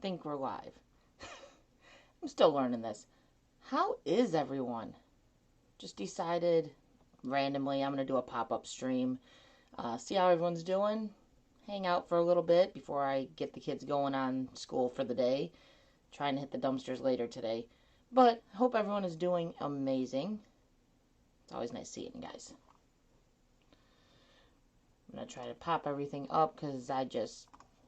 think we're live. I'm still learning this. How is everyone? Just decided randomly I'm going to do a pop-up stream. See how everyone's doing. Hang out for a little bit before I get the kids going on school for the day. Trying to hit the dumpsters later today. But I hope everyone is doing amazing. It's always nice seeing you guys. I'm going to try to pop everything up because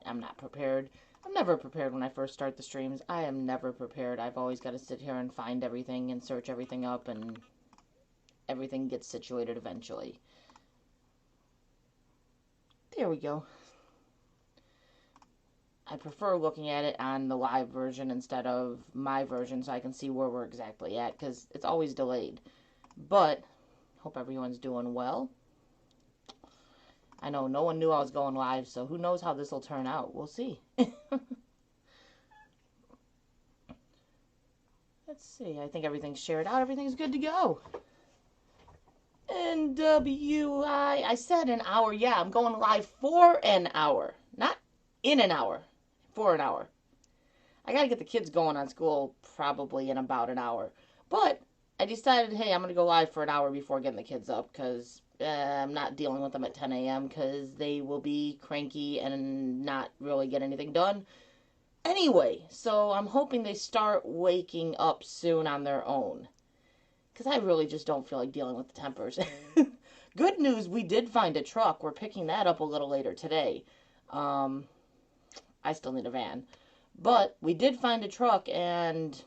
I'm not prepared. I'm never prepared when I first start the streams. I am never prepared. I've always got to sit here and find everything and search everything up, and everything gets situated eventually. There we go. I prefer looking at it on the live version instead of my version so I can see where we're exactly at, because it's always delayed. But hope everyone's doing well. I know no one knew I was going live, so who knows how this will turn out. We'll see. Let's see. I think everything's shared out. Everything's good to go. NWI. I said an hour. Yeah, I'm going live for an hour. Not in an hour. For an hour. I got to get the kids going on school probably in about an hour. But I decided, hey, I'm going to go live for an hour before getting the kids up, because I'm not dealing with them at 10 a.m. because they will be cranky and not really get anything done anyway. So I'm hoping they start waking up soon on their own, because I really just don't feel like dealing with the tempers. Good news, we did find a truck. We're picking that up a little later today. I still need a van. But we did find a truck, and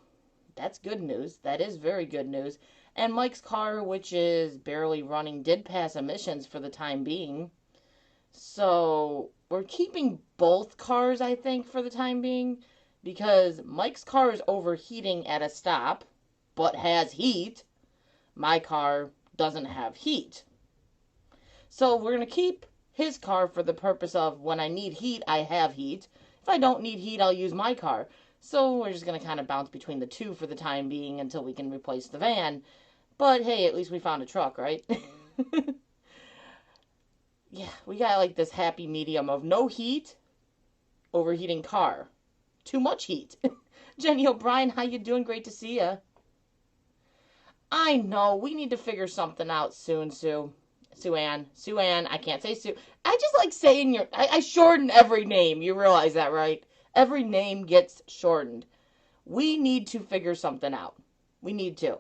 that's good news. That is very good news. And Mike's car, which is barely running, did pass emissions for the time being. So we're keeping both cars, I think, for the time being, because Mike's car is overheating at a stop, but has heat. My car doesn't have heat. So we're going to keep his car for the purpose of when I need heat, I have heat. If I don't need heat, I'll use my car. So we're just going to kind of bounce between the two for the time being until we can replace the van. But hey, at least we found a truck, right? Yeah, we got like this happy medium of no heat, overheating car. Too much heat. Jenny O'Brien, how you doing? Great to see you. I know, we need to figure something out soon, Sue. Sue-Ann, I can't say Sue. I just like saying I shorten every name. You realize that, right? Every name gets shortened. We need to figure something out. We need to.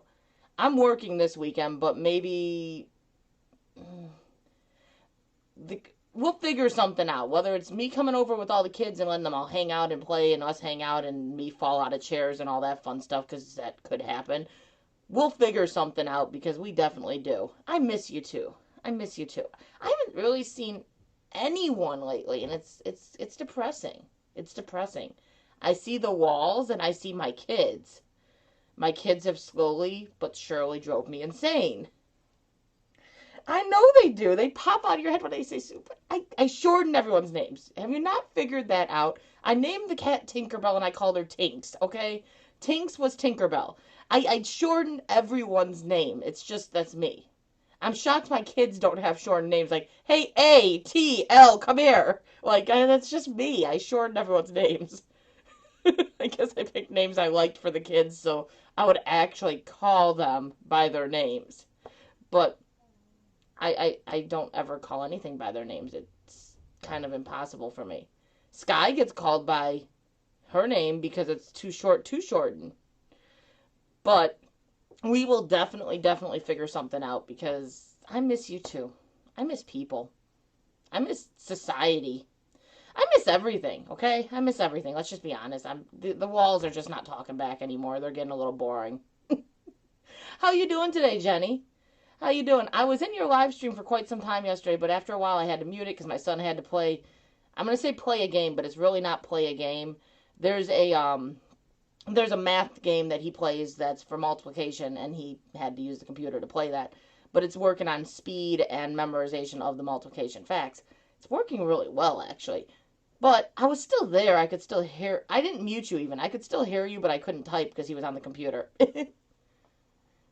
I'm working this weekend, but maybe we'll figure something out. Whether it's me coming over with all the kids and letting them all hang out and play, and us hang out and me fall out of chairs and all that fun stuff, because that could happen. We'll figure something out, because we definitely do. I miss you too. I miss you too. I haven't really seen anyone lately, and it's depressing. It's depressing. I see the walls and I see my kids. My kids have slowly but surely drove me insane. I know they do. They pop out of your head when they say soup. I shorten everyone's names. Have you not figured that out? I named the cat Tinkerbell and I called her Tinks, okay? Tinks was Tinkerbell. I shorten everyone's name. It's just, that's me. I'm shocked my kids don't have shortened names like, hey, A, T, L, come here. Like, that's just me. I shorten everyone's names. I guess I picked names I liked for the kids, so I would actually call them by their names. But I don't ever call anything by their names. It's kind of impossible for me. Sky gets called by her name because it's too short to shorten. But we will definitely figure something out, because I miss you too. I miss people. I miss society. I miss everything, okay? I miss everything. Let's just be honest. The walls are just not talking back anymore. They're getting a little boring. How you doing today, Jenny? How you doing? I was in your live stream for quite some time yesterday, but after a while I had to mute it because my son had to play. I'm going to say play a game, but it's really not play a game. There's a math game that he plays that's for multiplication, and he had to use the computer to play that. But it's working on speed and memorization of the multiplication facts. It's working really well, actually. But I was still there. I could still hear. I didn't mute you even. I could still hear you, but I couldn't type because he was on the computer.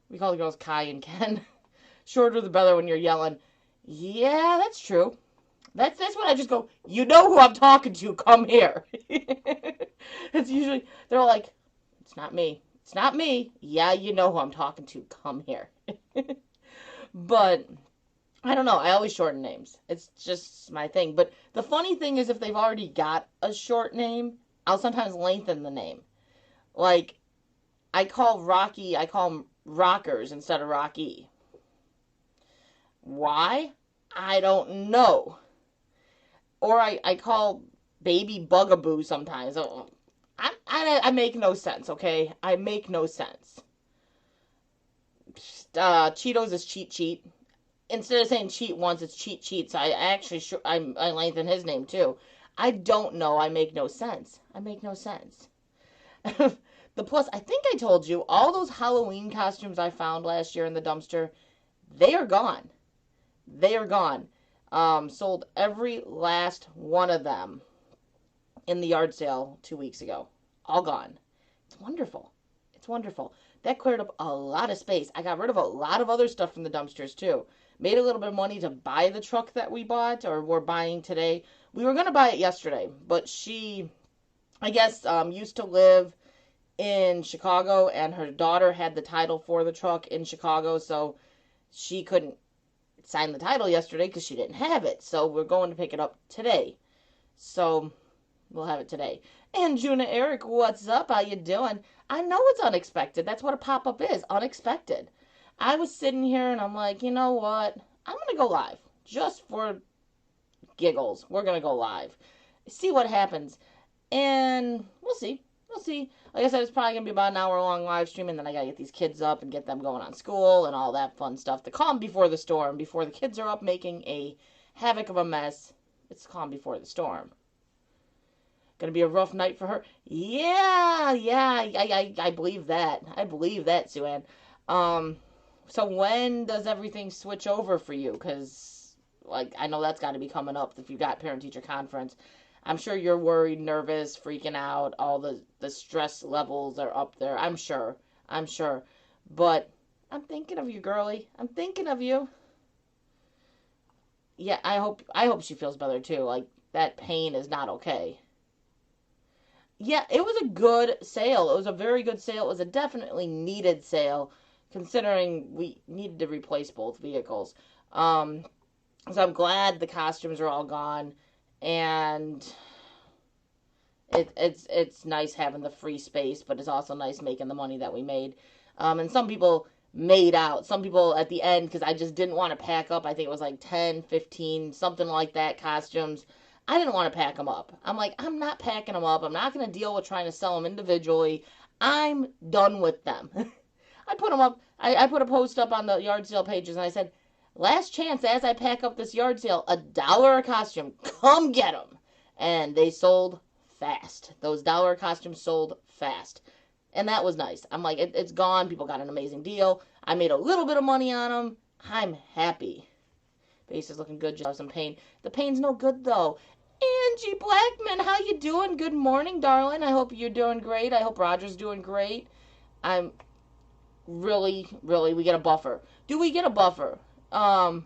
We call the girls Kai and Ken. Shorter the better when you're yelling. Yeah, that's true. That's when I just go, you know who I'm talking to, come here. It's usually, they're like, it's not me. It's not me. Yeah, you know who I'm talking to, come here. But I don't know. I always shorten names. It's just my thing. But the funny thing is, if they've already got a short name, I'll sometimes lengthen the name. Like, I call him Rockers instead of Rocky. Why? I don't know. Or I call Baby Bugaboo sometimes. Oh, I make no sense, okay? I make no sense. Cheetos is cheat cheat. Instead of saying cheat once, it's cheat cheat. So I actually I lengthen his name too. I don't know. I make no sense. I make no sense. The plus, I think I told you, all those Halloween costumes I found last year in the dumpster, they are gone. They are gone. Sold every last one of them in the yard sale 2 weeks ago. All gone. It's wonderful. It's wonderful. That cleared up a lot of space. I got rid of a lot of other stuff from the dumpsters too. Made a little bit of money to buy the truck that we bought, or we're buying today. We were going to buy it yesterday, but she, I guess, used to live in Chicago, and her daughter had the title for the truck in Chicago, so she couldn't sign the title yesterday because she didn't have it. So we're going to pick it up today. So we'll have it today. And Juna Eric, what's up? How you doing? I know it's unexpected. That's what a pop-up is, unexpected. I was sitting here and I'm like, you know what? I'm going to go live just for giggles. We're going to go live. See what happens. And we'll see. We'll see. Like I said, it's probably going to be about an hour-long live stream, and then I got to get these kids up and get them going on school and all that fun stuff. The calm before the storm, before the kids are up making a havoc of a mess. It's calm before the storm. Gonna be a rough night for her. Yeah, I believe that. I believe that, Sue Ann. So when does everything switch over for you? Because, like, I know that's got to be coming up if you got parent-teacher conference. I'm sure you're worried, nervous, freaking out. All the stress levels are up there. I'm sure. But I'm thinking of you, girlie. I'm thinking of you. Yeah, I hope she feels better too. Like, that pain is not okay. Yeah, it was a good sale. It was a very good sale. It was a definitely needed sale, considering we needed to replace both vehicles. So I'm glad the costumes are all gone, and it's nice having the free space, but it's also nice making the money that we made. And some people made out. Some people at the end, because I just didn't want to pack up. I think it was like 10, 15, something like that, costumes. I didn't want to pack them up. I'm like, I'm not packing them up. I'm not going to deal with trying to sell them individually. I'm done with them. I put them up. I put a post up on the yard sale pages, and I said, last chance as I pack up this yard sale, $1 a costume. Come get them. And they sold fast. Those $1 costumes sold fast. And that was nice. I'm like, it's gone. People got an amazing deal. I made a little bit of money on them. I'm happy. Base is looking good. Just have some pain. The pain's no good, though. Angie Blackman, how you doing? Good morning, darling. I hope you're doing great. I hope Roger's doing great. I'm really, we get a buffer. Do we get a buffer? Are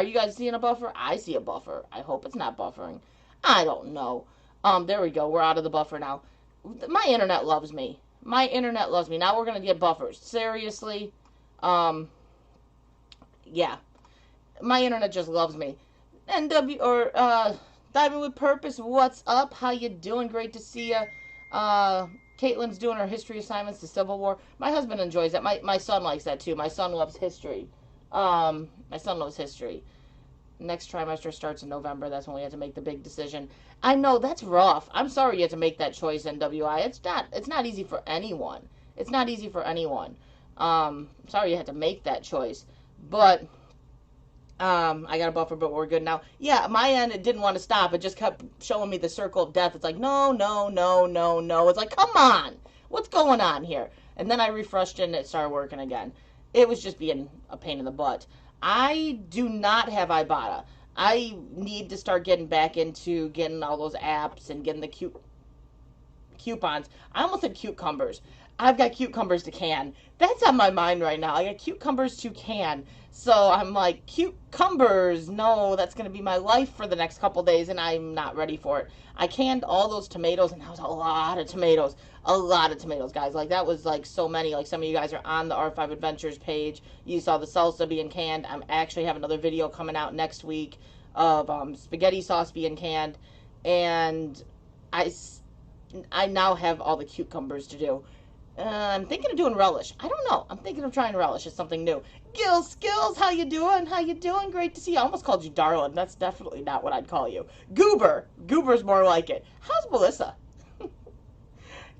you guys seeing a buffer? I see a buffer. I hope it's not buffering. I don't know. There we go. We're out of the buffer now. My internet loves me. My internet loves me. Now we're going to get buffers. Seriously. Yeah. My internet just loves me. Diving with Purpose, what's up? How you doing? Great to see you. Caitlin's doing her history assignments to Civil War. My husband enjoys that. My son likes that too. My son loves history. My son loves history. Next trimester starts in November. That's when we have to make the big decision. I know, that's rough. I'm sorry you have to make that choice, NWI. It's not easy for anyone. It's not easy for anyone. Sorry you had to make that choice. But I got a buffer, but we're good now. Yeah, my end, it didn't want to stop. It just kept showing me the circle of death. It's like, no. It's like, come on. What's going on here? And then I refreshed it and it started working again. It was just being a pain in the butt. I do not have Ibotta. I need to start getting back into getting all those apps and getting the coupons. I almost said cucumbers. I've got cucumbers to can. That's on my mind right now. I got cucumbers to can. So I'm like, cucumbers, no, that's going to be my life for the next couple days, and I'm not ready for it. I canned all those tomatoes, and that was a lot of tomatoes. A lot of tomatoes, guys. Like, that was like so many. Like, some of you guys are on the R5 Adventures page. You saw the salsa being canned. I'm actually have another video coming out next week of spaghetti sauce being canned. And I, I now have all the cucumbers to do. I'm thinking of doing relish. I don't know. I'm thinking of trying relish as something new. Gil Skills, how you doing? How you doing? Great to see you. I almost called you darling. That's definitely not what I'd call you. Goober. Goober's more like it. How's Melissa?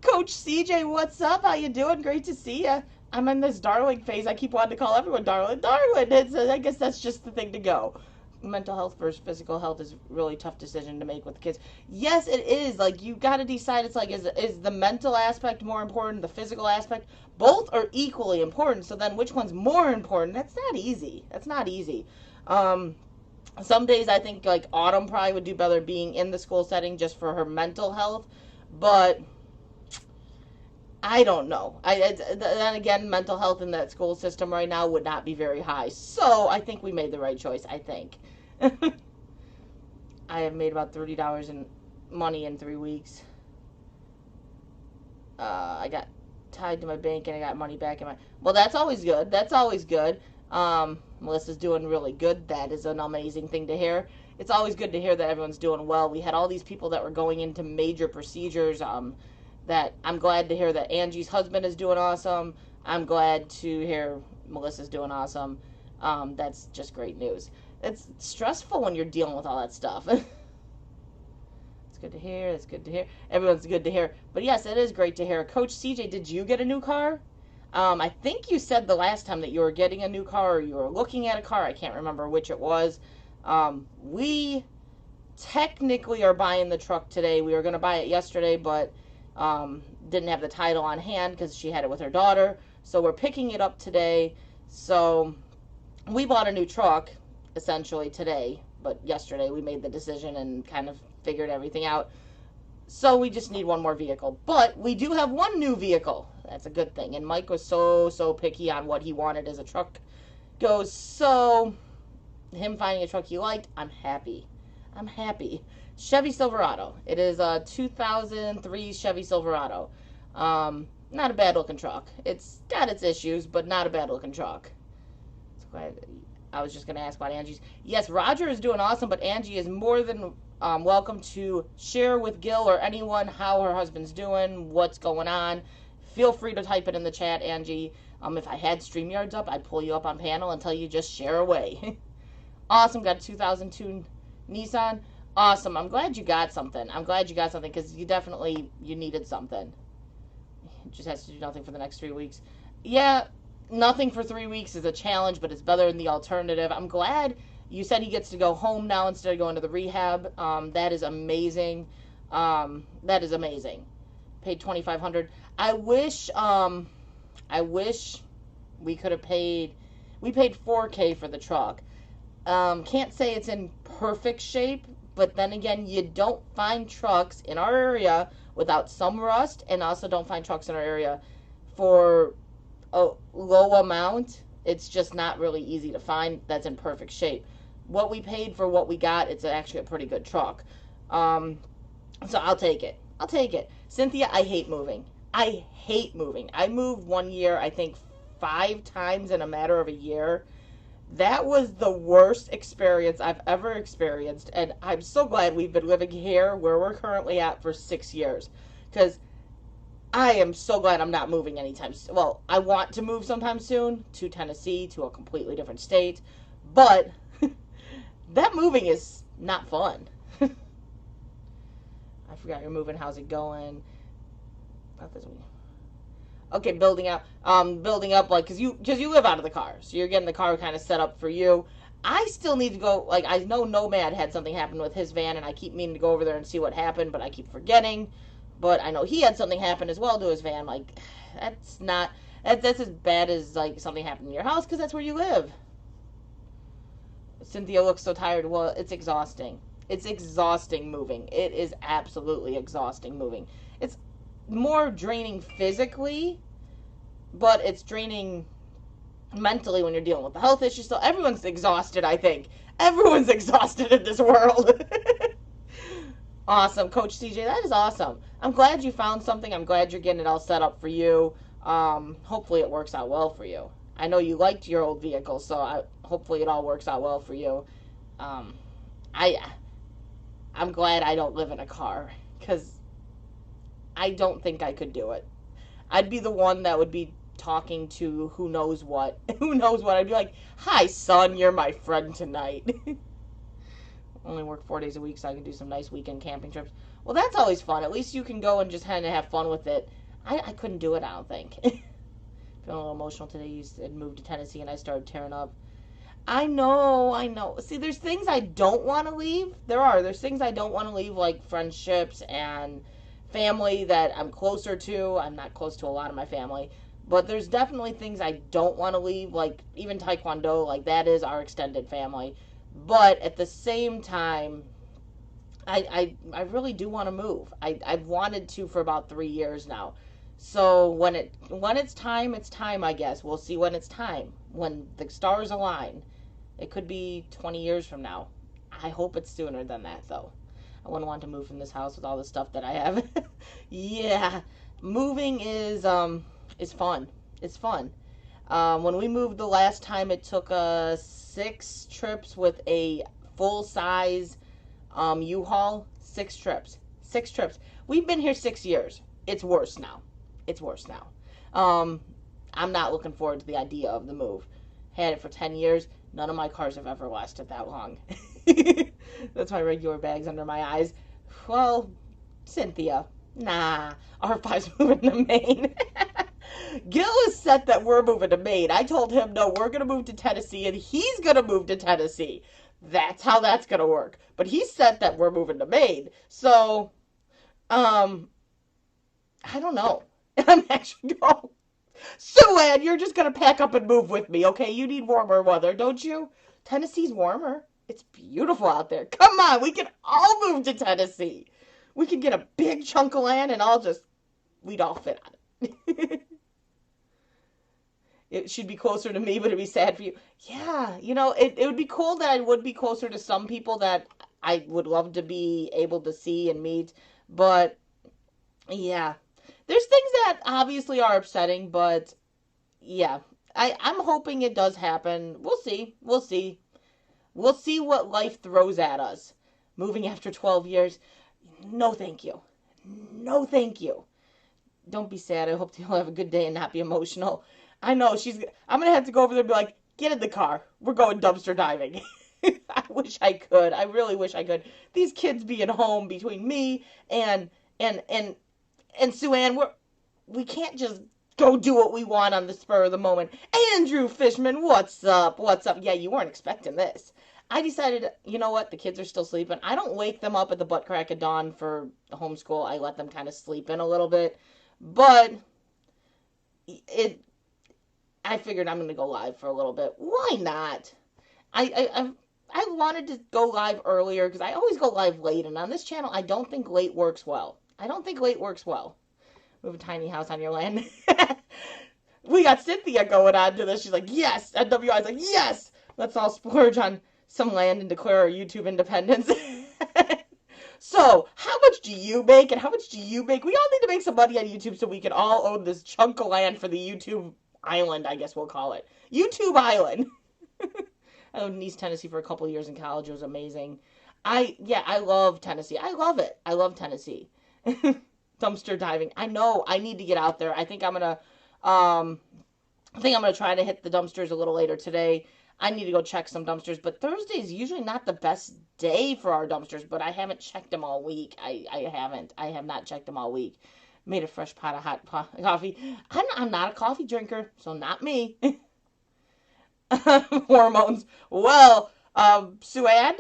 Coach CJ, what's up? How you doing? Great to see you. I'm in this darling phase. I keep wanting to call everyone darling. Darling. I guess that's just the thing to go. Mental health versus physical health is a really tough decision to make with kids. Yes, it is. Like, you got to decide. It's like, is the mental aspect more important, the physical aspect? Both are equally important. So then which one's more important? That's not easy. That's not easy. Some days I think like Autumn probably would do better being in the school setting just for her mental health. But I don't know. Then again, mental health in that school system right now would not be very high. So I think we made the right choice, I think. I have made about $30 in money in 3 weeks. I got tied to my bank and I got money back in my... Well, that's always good. That's always good. Melissa's doing really good. That is an amazing thing to hear. It's always good to hear that everyone's doing well. We had all these people that were going into major procedures. That I'm glad to hear that Angie's husband is doing awesome. I'm glad to hear Melissa's doing awesome. That's just great news. It's stressful when you're dealing with all that stuff. It's good to hear. It's good to hear. Everyone's good to hear. But yes, it is great to hear. Coach CJ, did you get a new car? I think you said the last time that you were getting a new car or you were looking at a car. I can't remember which it was. We technically are buying the truck today. We were going to buy it yesterday, but didn't have the title on hand because she had it with her daughter. So we're picking it up today. So we bought a new truck essentially today, but yesterday we made the decision and kind of figured everything out. So we just need one more vehicle. But we do have one new vehicle. That's a good thing. And Mike was so picky on what he wanted as a truck goes. So him finding a truck he liked, I'm happy. I'm happy. Chevy Silverado. It is a 2003 Chevy Silverado. Not a bad looking truck. It's got its issues, but not a bad looking truck. I was just going to ask about Angie's. Yes, Roger is doing awesome, but Angie is more than welcome to share with Gil or anyone how her husband's doing, what's going on. Feel free to type it in the chat, Angie. If I had StreamYards up, I'd pull you up on panel and tell you just share away. Awesome. Got a 2002 Nissan. Awesome. I'm glad you got something. I'm glad you got something because you needed something. It just has to do nothing for the next 3 weeks. Yeah, nothing for 3 weeks is a challenge, but it's better than the alternative. I'm glad you said he gets to go home now instead of going to the rehab. That is amazing. That is amazing. Paid $2,500. I wish we could have paid. We paid $4K for the truck. Can't say it's in perfect shape, but then again, you don't find trucks in our area without some rust, and also don't find trucks in our area for a low amount. It's just not really easy to find that's in perfect shape. What we paid for what we got, it's actually a pretty good truck. So I'll take it. I'll take it. Cynthia, I hate moving. I hate moving. I moved 1 year, I think 5 times in a matter of a year. That was the worst experience I've ever experienced, and I'm so glad we've been living here where we're currently at for 6 years, because I am so glad I'm not moving anytime soon. Well, I want to move sometime soon to Tennessee, to a completely different state, but that moving is not fun. I forgot you're moving. How's it going? Not this one. Okay, building up, like, cause you live out of the car, so you're getting the car kind of set up for you. I still need to go, like, I know Nomad had something happen with his van, and I keep meaning to go over there and see what happened, but I keep forgetting. But I know he had something happen as well to his van. Like, that's as bad as, like, something happened in your house, because that's where you live. Cynthia looks so tired. Well, it's exhausting. It's exhausting moving. It is absolutely exhausting moving. It's more draining physically, but it's draining mentally when you're dealing with the health issues. So everyone's exhausted, I think. Everyone's exhausted in this world. Awesome. Coach CJ, that is awesome. I'm glad you found something. I'm glad you're getting it all set up for you. Hopefully it works out well for you. I know you liked your old vehicle, so hopefully it all works out well for you. Um, I'm glad I don't live in a car, because I don't think I could do it. I'd be the one that would be talking to who knows what. Who knows what? I'd be like, hi, son, you're my friend tonight. Only work 4 days a week so I can do some nice weekend camping trips. Well, that's always fun. At least you can go and just kind of have fun with it. I couldn't do it, I don't think. Feeling a little emotional today. You said moved to Tennessee and I started tearing up. I know. See, there's things I don't want to leave. There's things I don't want to leave, like friendships and family that I'm closer to. I'm not close to a lot of my family. But there's definitely things I don't want to leave, like even Taekwondo, like that is our extended family. But at the same time, I really do want to move. I've wanted to for about 3 years now. So when it's time, it's time, I guess. We'll see when it's time. When the stars align. It could be 20 years from now. I hope it's sooner than that, though. I wouldn't want to move from this house with all the stuff that I have. Yeah, moving is fun. It's fun. When we moved the last time, it took us 6 trips with a full-size U-Haul. 6 trips. 6 trips. We've been here 6 years. It's worse now. I'm not looking forward to the idea of the move. Had it for 10 years. None of my cars have ever lasted that long. That's my regular bags under my eyes. Well, Cynthia, nah. R5's moving to Maine. Gil is set that we're moving to Maine. I told him, no, we're going to move to Tennessee, and he's going to move to Tennessee. That's how that's going to work. But he's set that we're moving to Maine. So, I don't know. I'm actually going. So, Ann, you're just going to pack up and move with me, okay? You need warmer weather, don't you? Tennessee's warmer. It's beautiful out there. Come on, we can all move to Tennessee. We can get a big chunk of land and we'd all fit on it. It should be closer to me, but it'd be sad for you. Yeah, it would be cool that I would be closer to some people that I would love to be able to see and meet. But, yeah. There's things that obviously are upsetting, but, yeah. I'm hoping it does happen. We'll see. We'll see what life throws at us. Moving after 12 years. No, thank you. No, thank you. Don't be sad. I hope you'll have a good day and not be emotional. I know, I'm going to have to go over there and be like, get in the car. We're going dumpster diving. I wish I could. I really wish I could. These kids being home between me and Sue Ann, we can't just go do what we want on the spur of the moment. Andrew Fishman, what's up? Yeah, you weren't expecting this. I decided, you know what? The kids are still sleeping. I don't wake them up at the butt crack of dawn for the homeschool. I let them kind of sleep in a little bit. But I figured I'm going to go live for a little bit. Why not? I wanted to go live earlier because I always go live late. And on this channel, I don't think late works well. Move a tiny house on your land. We got Cynthia going on to this. She's like, yes. And WI's like, yes. Let's all splurge on some land and declare our YouTube independence. So, how much do you make and how much do you make? We all need to make some money on YouTube so we can all own this chunk of land for the YouTube island, I guess we'll call it. YouTube Island. I lived in East Tennessee for a couple of years in college. It was amazing. I love Tennessee. I love it. I love Tennessee. Dumpster diving. I know. I need to get out there. I think I'm gonna try to hit the dumpsters a little later today. I need to go check some dumpsters, but Thursday is usually not the best day for our dumpsters, but I haven't checked them all week. I have not checked them all week. Made a fresh pot of hot coffee. I'm not a coffee drinker, so not me. Hormones. Well, Sue Ann,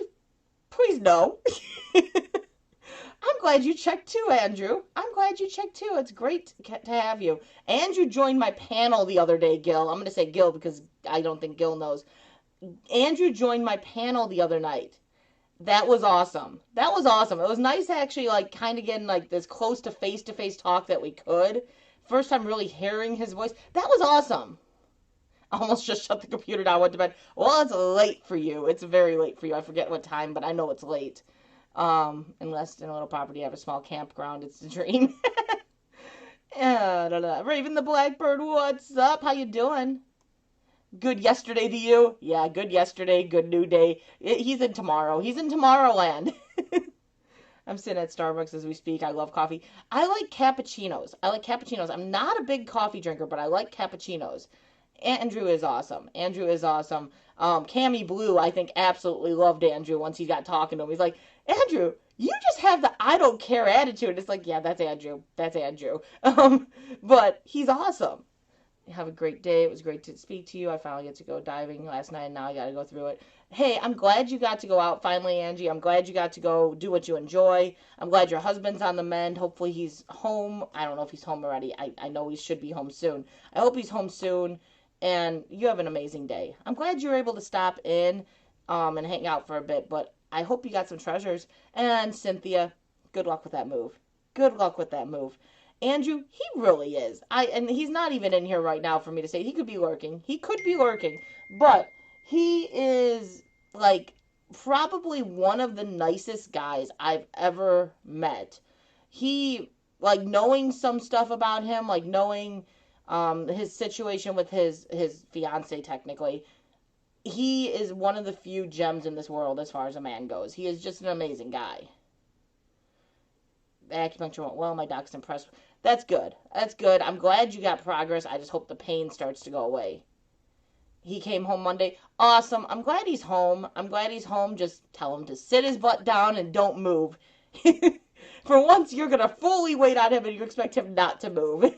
please no. I'm glad you checked too, Andrew. I'm glad you checked too. It's great to have you. Andrew joined my panel the other day, Gil. I'm going to say Gil because I don't think Gil knows. Andrew joined my panel the other night. That was awesome. It was nice actually, like, kind of getting, like, this close to face talk that we could. First time really hearing his voice. That was awesome. I almost just shut the computer down, went to bed. Well, it's late for you. It's very late for you. I forget what time, but I know it's late. Unless in a little property you have a small campground, it's a dream. Yeah, da, da. Raven the Blackbird, what's up? How you doing? Good yesterday to you? Yeah, good yesterday, good new day. He's in tomorrow. He's in Tomorrowland. I'm sitting at Starbucks as we speak. I love coffee. I like cappuccinos. I like cappuccinos. I'm not a big coffee drinker, but I like cappuccinos. Andrew is awesome. Andrew is awesome. Cammy Blue, I think, absolutely loved Andrew once he got talking to him. He's like, Andrew, you just have the I don't care attitude. It's like, yeah, that's Andrew. That's Andrew. But he's awesome. Have a great day. It was great to speak to you. I finally get to go diving last night, and now I got to go through it. Hey, I'm glad you got to go out finally, Angie. I'm glad you got to go do what you enjoy. I'm glad your husband's on the mend. Hopefully he's home. I don't know if he's home already. I know he should be home soon. I hope he's home soon, and you have an amazing day. I'm glad you were able to stop in and hang out for a bit, but I hope you got some treasures. And Cynthia, good luck with that move. Good luck with that move. Andrew, he really is. And he's not even in here right now for me to say. He could be lurking. He could be lurking. But he is like probably one of the nicest guys I've ever met. He like knowing some stuff about him, like knowing his situation with his fiance technically. He is one of the few gems in this world as far as a man goes. He is just an amazing guy. Acupuncture went well. My doc's impressed. That's good. That's good. I'm glad you got progress. I just hope the pain starts to go away. He came home Monday. Awesome. I'm glad he's home. I'm glad he's home. Just tell him to sit his butt down and don't move. For once, you're going to fully wait on him and you expect him not to move.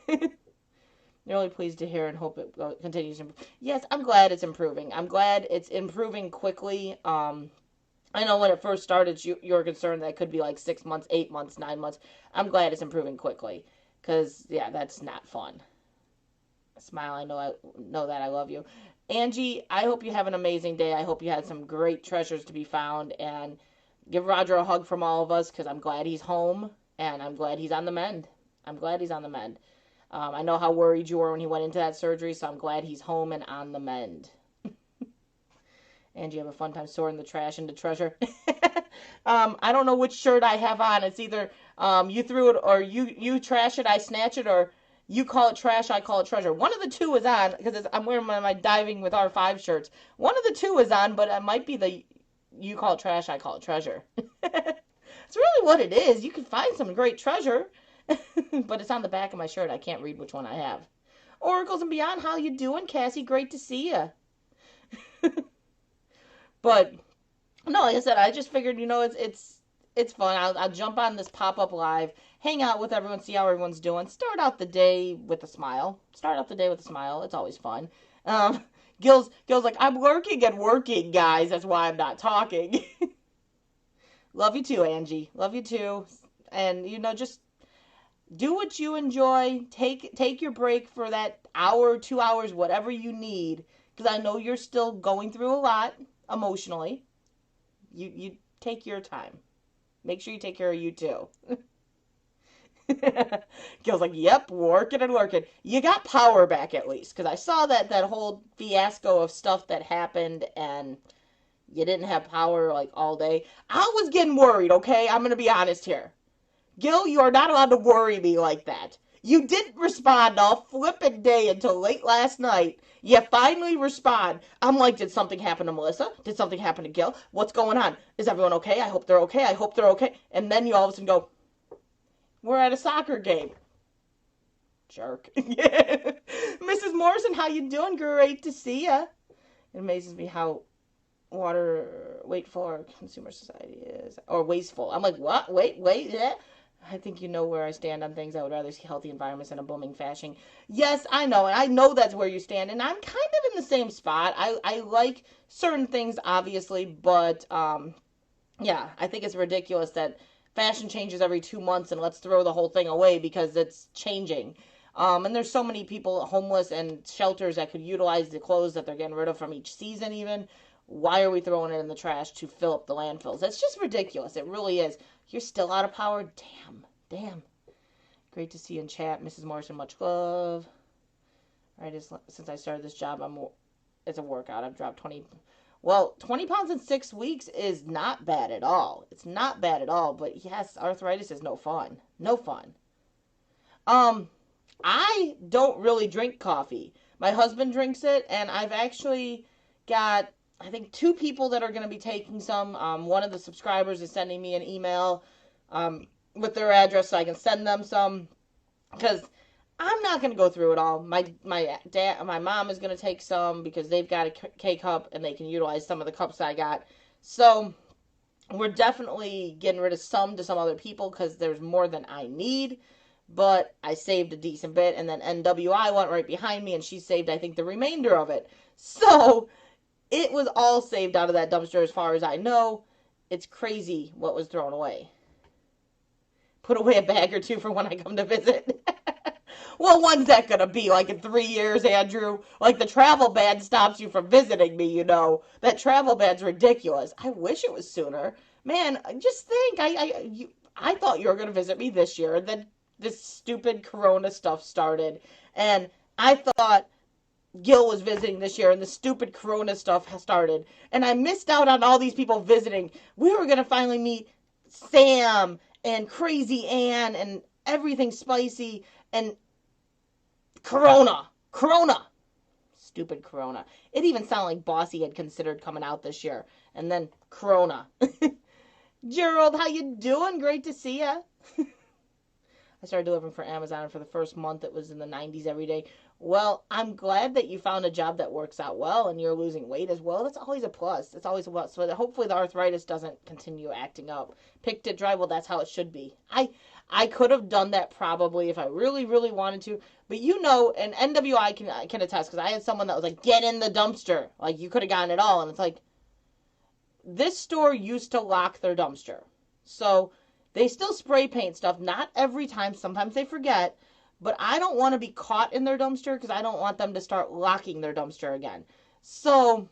Really pleased to hear and hope it continues to improve. Yes, I'm glad it's improving. I'm glad it's improving quickly. I know when it first started, you were concerned that it could be like 6 months, 8 months, 9 months. I'm glad it's improving quickly. Because, yeah, that's not fun. Smile, I know that I love you. Angie, I hope you have an amazing day. I hope you had some great treasures to be found. And give Roger a hug from all of us because I'm glad he's home. And I'm glad he's on the mend. I'm glad he's on the mend. I know how worried you were when he went into that surgery, so I'm glad he's home and on the mend. Angie, have a fun time sorting the trash into treasure. I don't know which shirt I have on. It's either you threw it or you trash it, I snatch it, or you call it trash, I call it treasure. One of the two is on, because I'm wearing my diving with R5 shirts. One of the two is on, but it might be the you call it trash, I call it treasure. It's really what it is. You can find some great treasure, but it's on the back of my shirt. I can't read which one I have. Oracles and Beyond, how you doing, Cassie? Great to see you. But no, like I said, I just figured, it's fun. I'll jump on this pop-up live, hang out with everyone, see how everyone's doing. Start out the day with a smile. It's always fun. Gil's like, I'm lurking and working, guys. That's why I'm not talking. Love you too, Angie. Love you too. And just do what you enjoy. Take your break for that hour, 2 hours, whatever you need. Because I know you're still going through a lot emotionally. You take your time. Make sure you take care of you too. Gil's like, yep, working and working. You got power back at least. Because I saw that whole fiasco of stuff that happened and you didn't have power like all day. I was getting worried, okay? I'm going to be honest here. Gil, you are not allowed to worry me like that. You didn't respond all flippin' day until late last night. You finally respond. I'm like, did something happen to Melissa? Did something happen to Gil? What's going on? Is everyone okay? I hope they're okay. I hope they're okay. And then you all of a sudden go, we're at a soccer game. Jerk. Mrs. Morrison, how you doing? Great to see ya. It amazes me how wasteful our consumer society is. Or wasteful. I'm like, what? Wait, yeah. I think you know where I stand on things. I would rather see healthy environments in a booming fashion. Yes, I know. I know that's where you stand. And I'm kind of in the same spot. I like certain things, obviously. But, yeah, I think it's ridiculous that fashion changes every 2 months and let's throw the whole thing away because it's changing. And there's so many people homeless and shelters that could utilize the clothes that they're getting rid of from each season even. Why are we throwing it in the trash to fill up the landfills? That's just ridiculous. It really is. You're still out of power? Damn. Great to see you in chat. Mrs. Morrison, much love. All right, since I started this job, I'm it's a workout. I've dropped 20. Well, 20 pounds in 6 weeks is not bad at all. It's not bad at all. But yes, arthritis is no fun. No fun. Um, I don't really drink coffee. My husband drinks it, and I've actually got, I think, two people that are going to be taking some. One of the subscribers is sending me an email with their address so I can send them some, because I'm not going to go through it all. My mom is going to take some because they've got a K cup and they can utilize some of the cups I got. So we're definitely getting rid of some to some other people because there's more than I need. But I saved a decent bit, and then NWI went right behind me, and she saved, I think, the remainder of it. So it was all saved out of that dumpster as far as I know. It's crazy what was thrown away. Put away a bag or two for when I come to visit. Well, when's that going to be? Like in 3 years, Andrew? Like the travel ban stops you from visiting me, you know. That travel ban's ridiculous. I wish it was sooner. Man, just think. I thought you were going to visit me this year, and then this stupid corona stuff started. And I thought Gil was visiting this year, and the stupid corona stuff started. And I missed out on all these people visiting. We were going to finally meet Sam and Crazy Ann and everything spicy, and Corona. Stupid Corona. It even sounded like Bossy had considered coming out this year. And then Corona. Gerald, how you doing? Great to see ya. I started delivering for Amazon, and for the first month it was in the 90s every day. Well, I'm glad that you found a job that works out well and you're losing weight as well. That's always a plus. It's always a plus. So hopefully the arthritis doesn't continue acting up. Picked it dry. Well, that's how it should be. I could have done that probably if I really, really wanted to. But you know, and NWI can attest, because I had someone that was like, get in the dumpster. Like, you could have gotten it all. And it's like, this store used to lock their dumpster. So they still spray paint stuff. Not every time. Sometimes they forget. But I don't want to be caught in their dumpster because I don't want them to start locking their dumpster again. So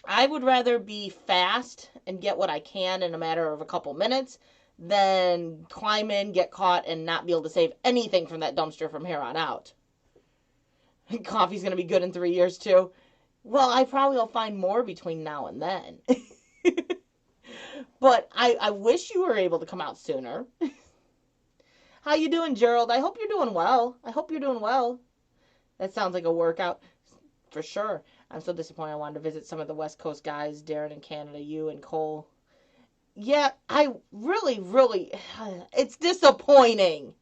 I would rather be fast and get what I can in a matter of a couple minutes than climb in, get caught, and not be able to save anything from that dumpster from here on out. Coffee's going to be good in 3 years too. Well, I probably will find more between now and then. But I wish you were able to come out sooner. How you doing, Gerald? I hope you're doing well. That sounds like a workout for sure. I'm so disappointed. I wanted to visit some of the West Coast guys, Darren in Canada, you and Cole. Yeah, I really, it's disappointing.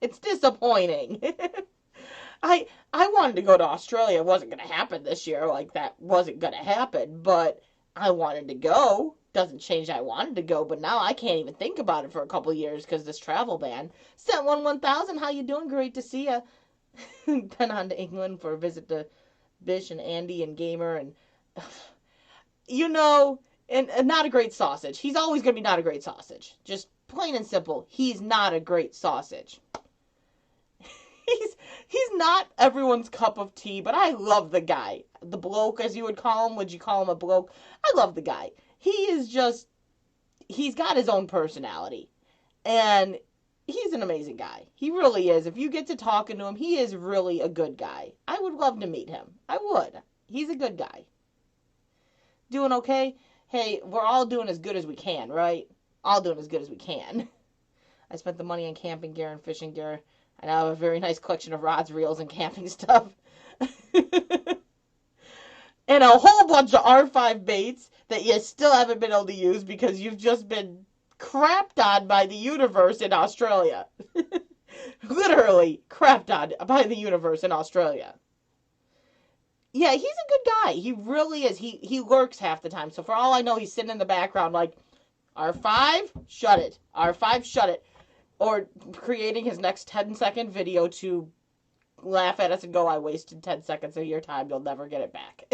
I wanted to go to Australia. It wasn't going to happen this year. Like, that wasn't going to happen, but I wanted to go. Doesn't change I wanted to go, but now I can't even think about it for a couple of years because this travel ban. Sent 1000, how you doing? Great to see ya. Then on to England for a visit to Bish and Andy and Gamer, and you know, and not a great sausage. He's always going to be not a great sausage. Just plain and simple, he's not a great sausage. He's not everyone's cup of tea, but I love the guy. The bloke, as you would call him. Would you call him a bloke? I love the guy. He's got his own personality. And he's an amazing guy. He really is. If you get to talking to him, he is really a good guy. I would love to meet him. I would. He's a good guy. Doing okay? Hey, we're all doing as good as we can, right? All doing as good as we can. I spent the money on camping gear and fishing gear. I now have a very nice collection of rods, reels, and camping stuff. And a whole bunch of R5 baits that you still haven't been able to use because you've just been crapped on by the universe in Australia. Literally crapped on by the universe in Australia. Yeah, he's a good guy. He really is. He lurks half the time. So for all I know, he's sitting in the background like, R5, shut it. R5, shut it. Or creating his next 10-second video to laugh at us and go, I wasted 10 seconds of your time. You'll never get it back.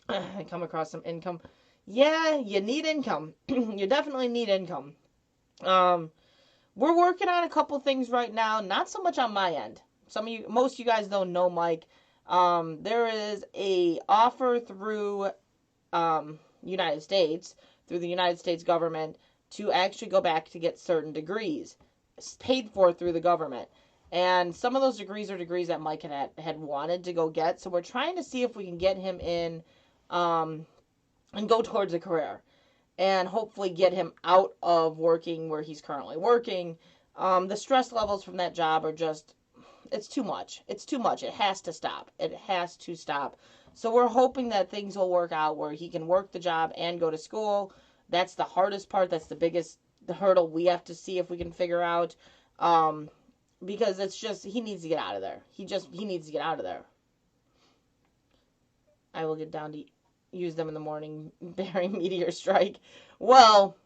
I come across some income. Yeah, you need income. You definitely need income. We're working on a couple things right now. Not so much on my end. Most of you guys don't know Mike. There is a offer through United States, through the United States government, to actually go back to get certain degrees paid for through the government. And some of those degrees are degrees that Mike had wanted to go get. So we're trying to see if we can get him in and go towards a career. And hopefully get him out of working where he's currently working. The stress levels from that job are just, it's too much. It's too much. It has to stop. It has to stop. So we're hoping that things will work out where he can work the job and go to school. That's the hardest part. That's the biggest hurdle we have to see if we can figure out. Because it's just, he needs to get out of there. He needs to get out of there. I will get down to use them in the morning, bearing meteor strike. Well,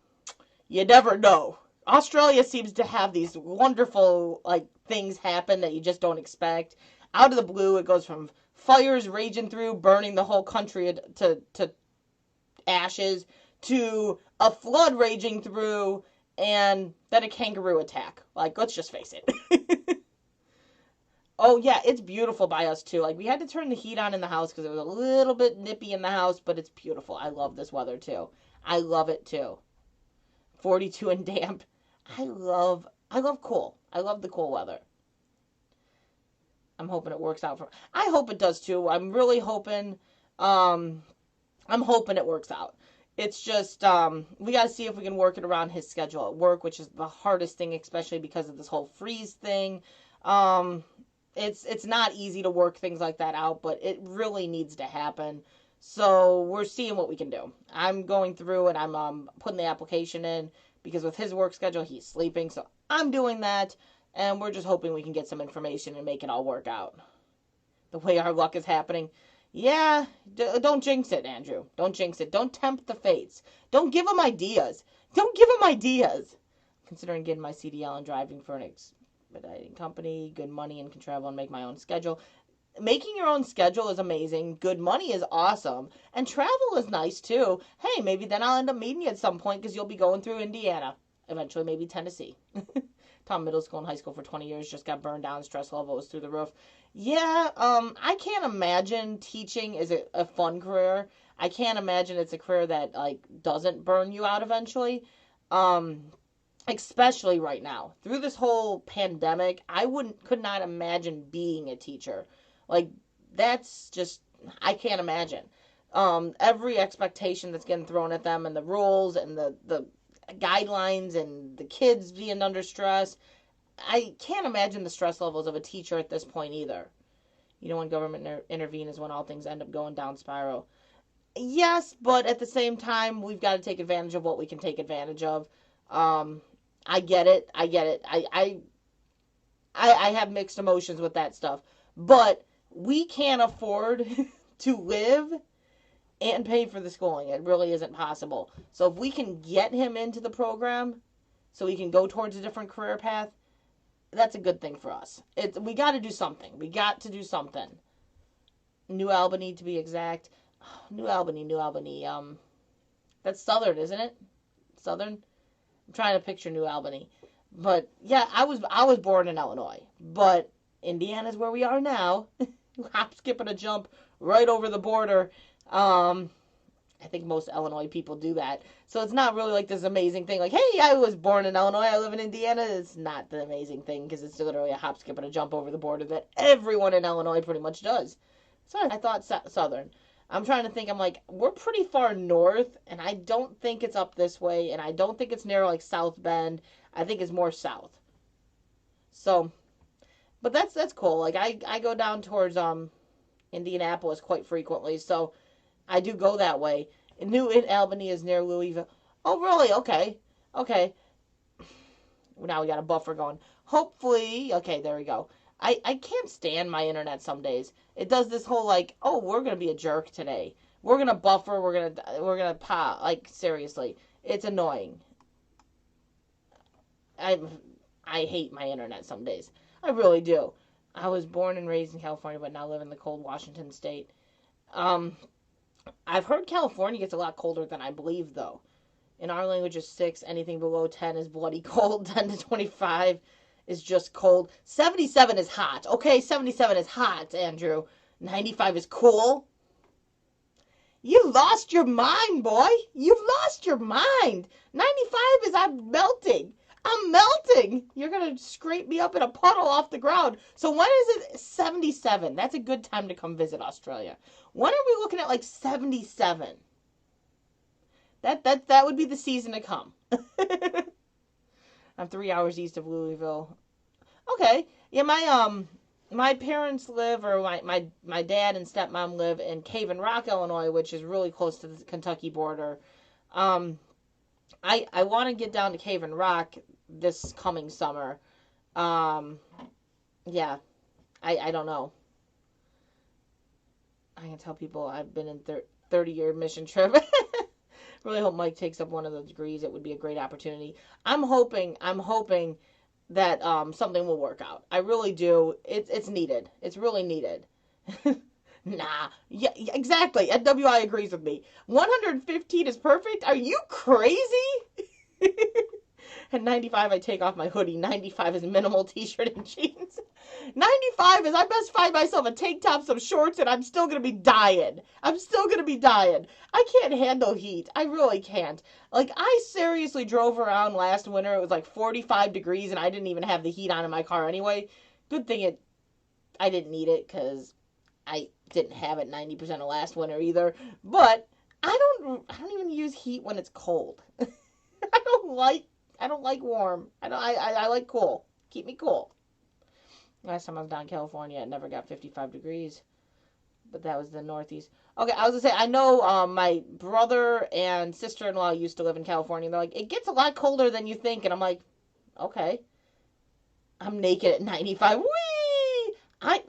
you never know. Australia seems to have these wonderful, like, things happen that you just don't expect. Out of the blue, it goes from fires raging through, burning the whole country to ashes, to a flood raging through, and then a kangaroo attack. Like, let's just face it. Oh, yeah, it's beautiful by us, too. Like, we had to turn the heat on in the house because it was a little bit nippy in the house, but it's beautiful. I love this weather, too. I love it, too. 42 and damp. I love cool. I love the cool weather. I'm hoping it works out for... I hope it does, too. I'm really hoping... I'm hoping it works out. It's just, we got to see if we can work it around his schedule at work, which is the hardest thing, especially because of this whole freeze thing. It's not easy to work things like that out, but it really needs to happen. So we're seeing what we can do. I'm going through and I'm putting the application in because with his work schedule, he's sleeping. So I'm doing that, and we're just hoping we can get some information and make it all work out. The way our luck is happening. Yeah, don't jinx it, Andrew. Don't jinx it. Don't tempt the fates. Don't give him ideas. Don't give him ideas. Considering getting my CDL and driving for an expediting company, good money, and can travel and make my own schedule. Making your own schedule is amazing. Good money is awesome. And travel is nice, too. Hey, maybe then I'll end up meeting you at some point because you'll be going through Indiana. Eventually, maybe Tennessee. Taught middle school and high school for 20 years. Just got burned down. Stress level was through the roof. Yeah, I can't imagine teaching is a fun career. I can't imagine it's a career that, like, doesn't burn you out eventually. Especially right now. Through this whole pandemic, could not imagine being a teacher. Like, that's just, I can't imagine. Every expectation that's getting thrown at them and the rules and the guidelines and the kids being under stress. I can't imagine the stress levels of a teacher at this point either. You know, when government intervene is when all things end up going down spiral. Yes, but at the same time, we've got to take advantage of what we can take advantage of. I get it. I have mixed emotions with that stuff. But we can't afford to live and pay for the schooling. It really isn't possible. So if we can get him into the program so he can go towards a different career path, that's a good thing for us. We got to do something. We got to do something. New Albany, to be exact. Oh, New Albany. That's Southern, isn't it? Southern? I'm trying to picture New Albany. But, yeah, I was born in Illinois. But Indiana's where we are now. Hop, skip, and a jump right over the border. I think most Illinois people do that. So it's not really like this amazing thing. Like, hey, I was born in Illinois. I live in Indiana. It's not the amazing thing because it's literally a hop, skip, and a jump over the border that everyone in Illinois pretty much does. So I thought Southern. I'm trying to think. I'm like, we're pretty far north, and I don't think it's up this way, and I don't think it's near, like, South Bend. I think it's more south. So, but that's cool. Like, I go down towards Indianapolis quite frequently, so I do go that way. New Albany is near Louisville. Oh, really? Okay. Now we got a buffer going. Hopefully, okay, there we go. I can't stand my internet some days. It does this whole, like, oh, we're going to be a jerk today. We're going to buffer. We're going to pop. Like, seriously. It's annoying. I hate my internet some days. I really do. I was born and raised in California, but now live in the cold Washington state. I've heard California gets a lot colder than I believe, though. In our language is 6. Anything below 10 is bloody cold. 10 to 25 is just cold. 77 is hot. Okay, 77 is hot, Andrew. 95 is cool. You lost your mind, boy. You've lost your mind. 95 is I'm melting. I'm melting. You're going to scrape me up in a puddle off the ground. So when is it 77? That's a good time to come visit Australia. When are we looking at like 77? That would be the season to come. I'm 3 hours east of Louisville. Okay. Yeah, my parents live, or my dad and stepmom live in Cave and Rock, Illinois, which is really close to the Kentucky border. I want to get down to Cave and Rock this coming summer. Yeah, I don't know. I can tell people I've been in 30-year mission trip. Really hope Mike takes up one of the degrees. It would be a great opportunity. I'm hoping that something will work out. I really do. It's needed. It's really needed. Nah. Yeah, exactly. NWI agrees with me. 115 is perfect? Are you crazy? At 95, I take off my hoodie. 95 is minimal t-shirt and jeans. 95 is I best find myself a tank top, some shorts, and I'm still going to be dying. I'm still going to be dying. I can't handle heat. I really can't. Like, I seriously drove around last winter. It was like 45 degrees, and I didn't even have the heat on in my car anyway. Good thing I didn't need it, because I didn't have it 90% of last winter either. But I don't even use heat when it's cold. I don't like warm. I like cool. Keep me cool. Last time I was down in California, it never got 55 degrees. But that was the Northeast. Okay, I was going to say, I know my brother and sister-in-law used to live in California. They're like, it gets a lot colder than you think. And I'm like, okay. I'm naked at 95. Whee!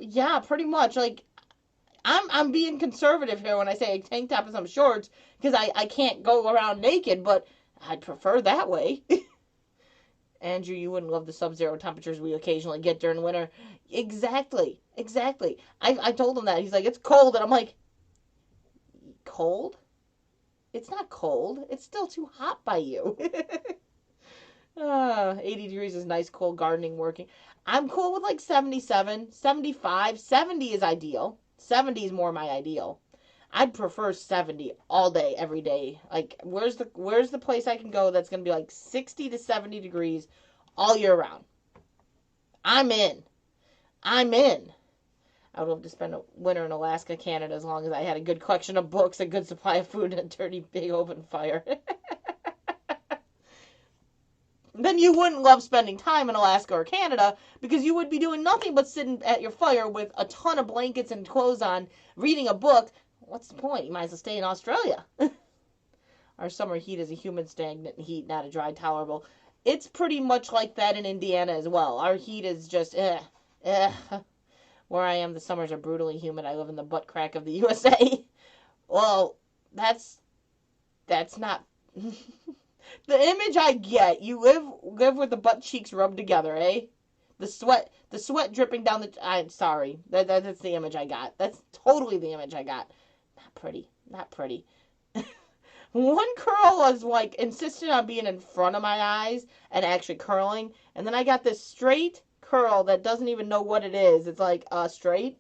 Yeah, pretty much. Like, I'm being conservative here when I say a tank top and some shorts, because I can't go around naked, but I'd prefer that way. Andrew, you wouldn't love the sub-zero temperatures we occasionally get during winter. Exactly. I told him that. He's like, it's cold. And I'm like, cold? It's not cold. It's still too hot by you. 80 degrees is nice, cool gardening working. I'm cool with like 77, 75. 70 is ideal. 70 is more my ideal. I'd prefer 70 all day, every day. Like, where's the place I can go that's going to be like 60 to 70 degrees all year round? I'm in. I would love to spend a winter in Alaska, Canada, as long as I had a good collection of books, a good supply of food, and a dirty, big open fire. Then you wouldn't love spending time in Alaska or Canada, because you would be doing nothing but sitting at your fire with a ton of blankets and clothes on, reading a book. What's the point? You might as well stay in Australia. Our summer heat is a humid, stagnant heat, not a dry, tolerable. It's pretty much like that in Indiana as well. Our heat is just, Where I am, the summers are brutally humid. I live in the butt crack of the USA. Well, that's not... The image I get, you live with the butt cheeks rubbed together, eh? The sweat dripping down the... I'm sorry. That's the image I got. That's totally the image I got. Not pretty. One curl was like insistent on being in front of my eyes and actually curling. And then I got this straight curl that doesn't even know what it is. It's like, straight?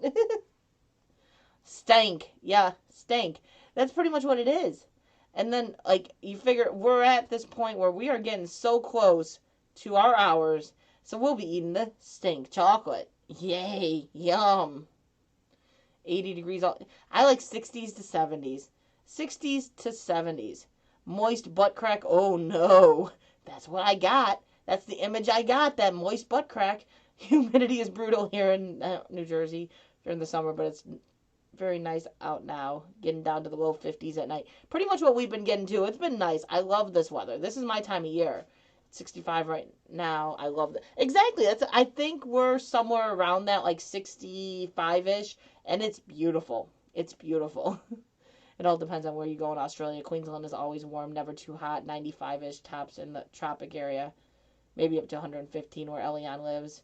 Stank. Yeah, stank. That's pretty much what it is. And then, like, you figure we're at this point where we are getting so close to our hours, so we'll be eating the stink chocolate. Yay. Yum. 80 degrees. I like 60s to 70s. 60s to 70s. Moist butt crack. Oh, no. That's what I got. That's the image I got, that moist butt crack. Humidity is brutal here in New Jersey during the summer, but it's very nice out now, getting down to the low 50s at night. Pretty much what we've been getting to. It's been nice. I love this weather. This is my time of year. 65 right now. I love it. Exactly. I think we're somewhere around that, like 65-ish, and it's beautiful. It's beautiful. It all depends on where you go in Australia. Queensland is always warm, never too hot. 95-ish tops in the tropic area. Maybe up to 115 where Elian lives.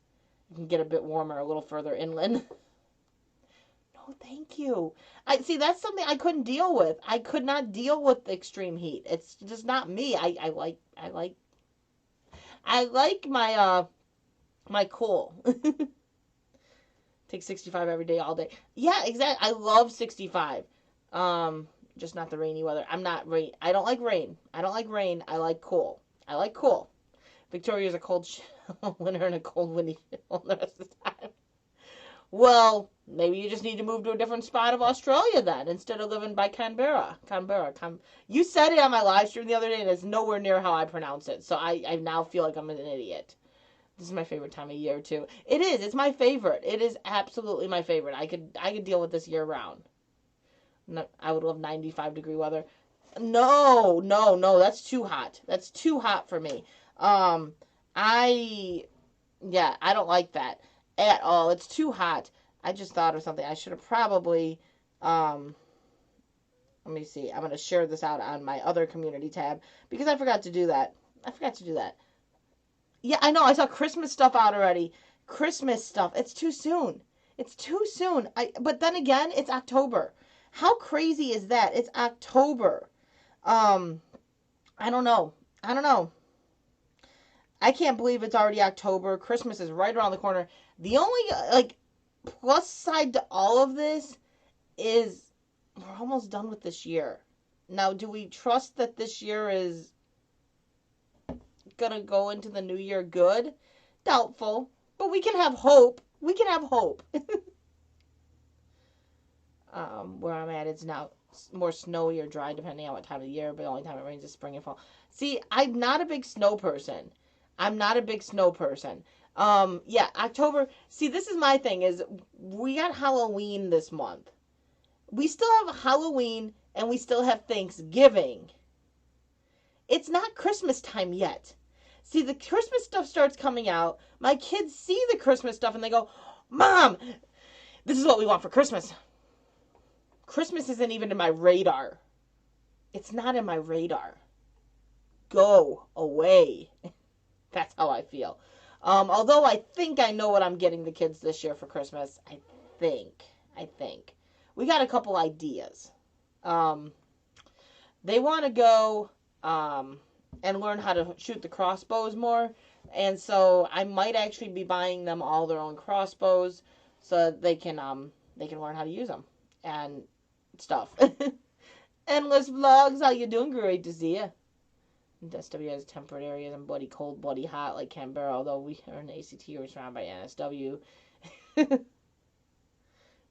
You can get a bit warmer a little further inland. Oh, thank you. See, that's something I couldn't deal with. I could not deal with extreme heat. It's just not me. I like my cool. Take 65 every day, all day. Yeah, exactly. I love 65. Just not the rainy weather. I don't like rain. I like cool. Victoria's a cold winter and a cold windy chill the rest of the time. Well, maybe you just need to move to a different spot of Australia then, instead of living by Canberra. You said it on my live stream the other day, and it's nowhere near how I pronounce it. So I now feel like I'm an idiot. This is my favorite time of year too. It is. It's my favorite. It is absolutely my favorite. I could deal with this year round. No, I would love 95-degree weather. No, no, no. That's too hot. That's too hot for me. I don't like that at all. It's too hot. I just thought of something. I should have probably, let me see. I'm going to share this out on my other community tab because I forgot to do that. Yeah, I know. I saw Christmas stuff out already. Christmas stuff. It's too soon. It's too soon. But then again, it's October. How crazy is that? It's October. I don't know. I can't believe it's already October. Christmas is right around the corner. The only, plus side to all of this is we're almost done with this year. Now, do we trust that this year is gonna go into the new year good? Doubtful. But we can have hope. Where I'm at, it's now more snowy or dry depending on what time of the year, but the only time it rains is spring and fall. See, I'm not a big snow person. Yeah, October. See, this is my thing, is we got Halloween this month. We still have Halloween and we still have Thanksgiving. It's not Christmas time yet. See, the Christmas stuff starts coming out. My kids see the Christmas stuff and they go, Mom, this is what we want for Christmas. Christmas isn't even in my radar. It's not in my radar. Go away. That's how I feel. Although I think I know what I'm getting the kids this year for Christmas. I think. We got a couple ideas. They want to go and learn how to shoot the crossbows more. And so I might actually be buying them all their own crossbows so that they can learn how to use them and stuff. Endless vlogs. How you doing? Great to see you. SW has temperate areas and bloody cold, bloody hot like Canberra, although we are in the ACT, we're surrounded by NSW.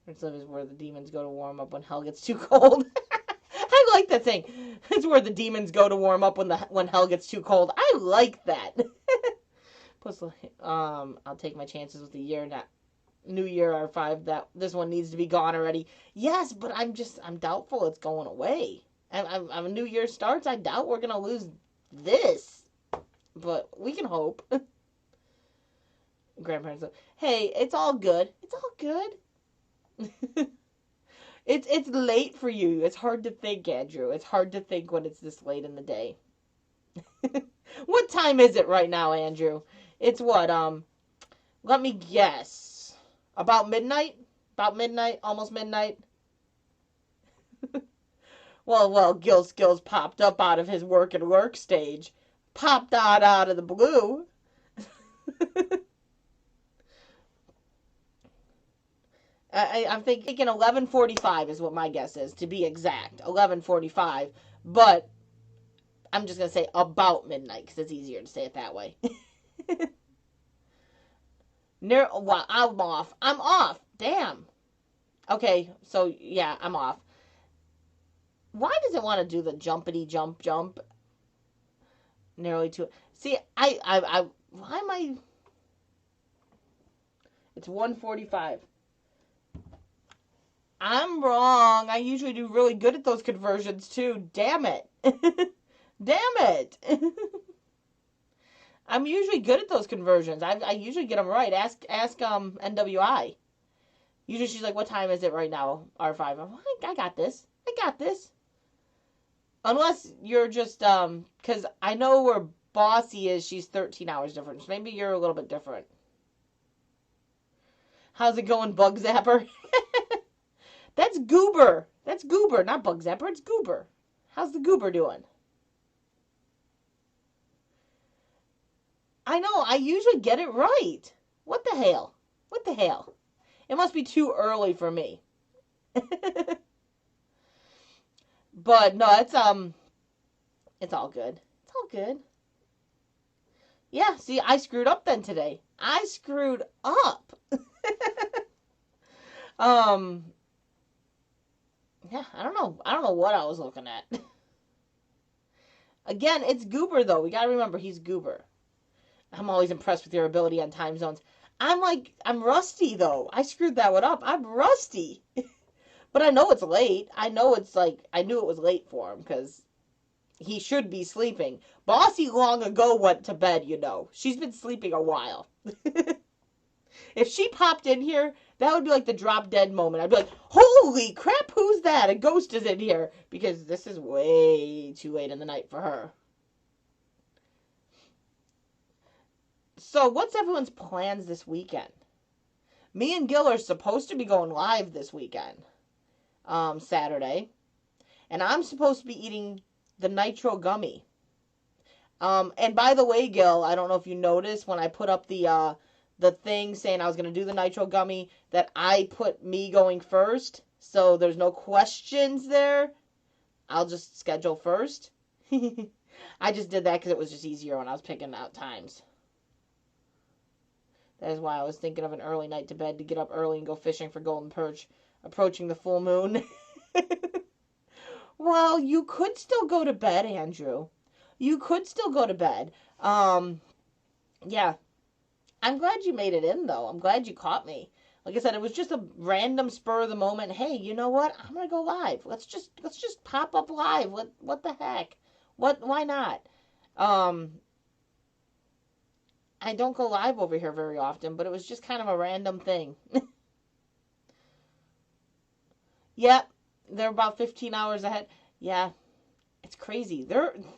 It's where the demons go to warm up when hell gets too cold. I like that saying. It's where the demons go to warm up when hell gets too cold. I like that. Plus, I'll take my chances with the year now. New Year R5, that this one needs to be gone already. Yes, but I'm doubtful it's going away. I'm New Year starts. I doubt we're gonna lose this, but we can hope. Grandparents, hey, it's all good. It's late for you. It's hard to think, Andrew. It's hard to think when it's this late in the day. What time is it right now, Andrew? It's what, let me guess. About midnight? Almost midnight? Well, Gil Skills popped up out of his work and work stage. Popped out of the blue. I'm thinking 11:45 is what my guess is, to be exact. 11:45. But I'm just going to say about midnight because it's easier to say it that way. Well, I'm off. Damn. Okay, so yeah, I'm off. Why does it want to do the jumpity jump? Nearly two. See, why am I? It's 1:45. I'm wrong. I usually do really good at those conversions too. Damn it. I'm usually good at those conversions. I usually get them right. Ask NWI. Usually she's like, what time is it right now? R5. I'm like, I got this. Unless you're just, because I know where Bossy is, she's 13 hours difference. Maybe you're a little bit different. How's it going, Bug Zapper? That's Goober. Not Bug Zapper. It's Goober. How's the Goober doing? I know. I usually get it right. What the hell? It must be too early for me. But no, it's all good. Yeah, see, I screwed up then today. I screwed up. um, yeah, I don't know. I don't know what I was looking at. Again, it's Goober though. We gotta remember he's Goober. I'm always impressed with your ability on time zones. I'm rusty though. I screwed that one up. I'm rusty. But I know it's late. I know it's like, I knew it was late for him because he should be sleeping. Bossy long ago went to bed, you know. She's been sleeping a while. If she popped in here, that would be like the drop dead moment. I'd be like, holy crap, who's that? A ghost is in here. Because this is way too late in the night for her. So, what's everyone's plans this weekend? Me and Gil are supposed to be going live this weekend, Saturday. And I'm supposed to be eating the nitro gummy. And by the way, Gil, I don't know if you noticed when I put up the thing saying I was going to do the nitro gummy, that I put me going first. So there's no questions there. I'll just schedule first. I just did that because it was just easier when I was picking out times. That is why I was thinking of an early night to bed to get up early and go fishing for golden perch, approaching the full moon. Well, you could still go to bed, Andrew. You could still go to bed. Yeah. I'm glad you made it in, though. I'm glad you caught me. Like I said, it was just a random spur of the moment. Hey, you know what? I'm gonna go live. Let's just pop up live. What the heck? Why not? I don't go live over here very often, but it was just kind of a random thing. Yep, they're about 15 hours ahead. Yeah, it's crazy.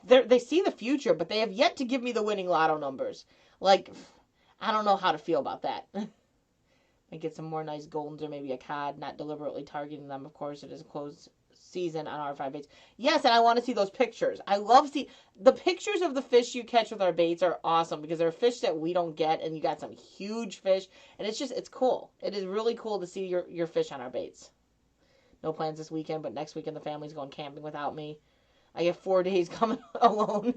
They see the future, but they have yet to give me the winning lotto numbers. Like, I don't know how to feel about that. I get some more nice goldens or maybe a cod, not deliberately targeting them. Of course, it is a closed season on our 5 baits. Yes, and I want to see those pictures. I love the pictures of the fish you catch with our baits are awesome because they're fish that we don't get, and you got some huge fish, and it's cool. It is really cool to see your fish on our baits. No plans this weekend, but next weekend the family's going camping without me. I get 4 days coming alone.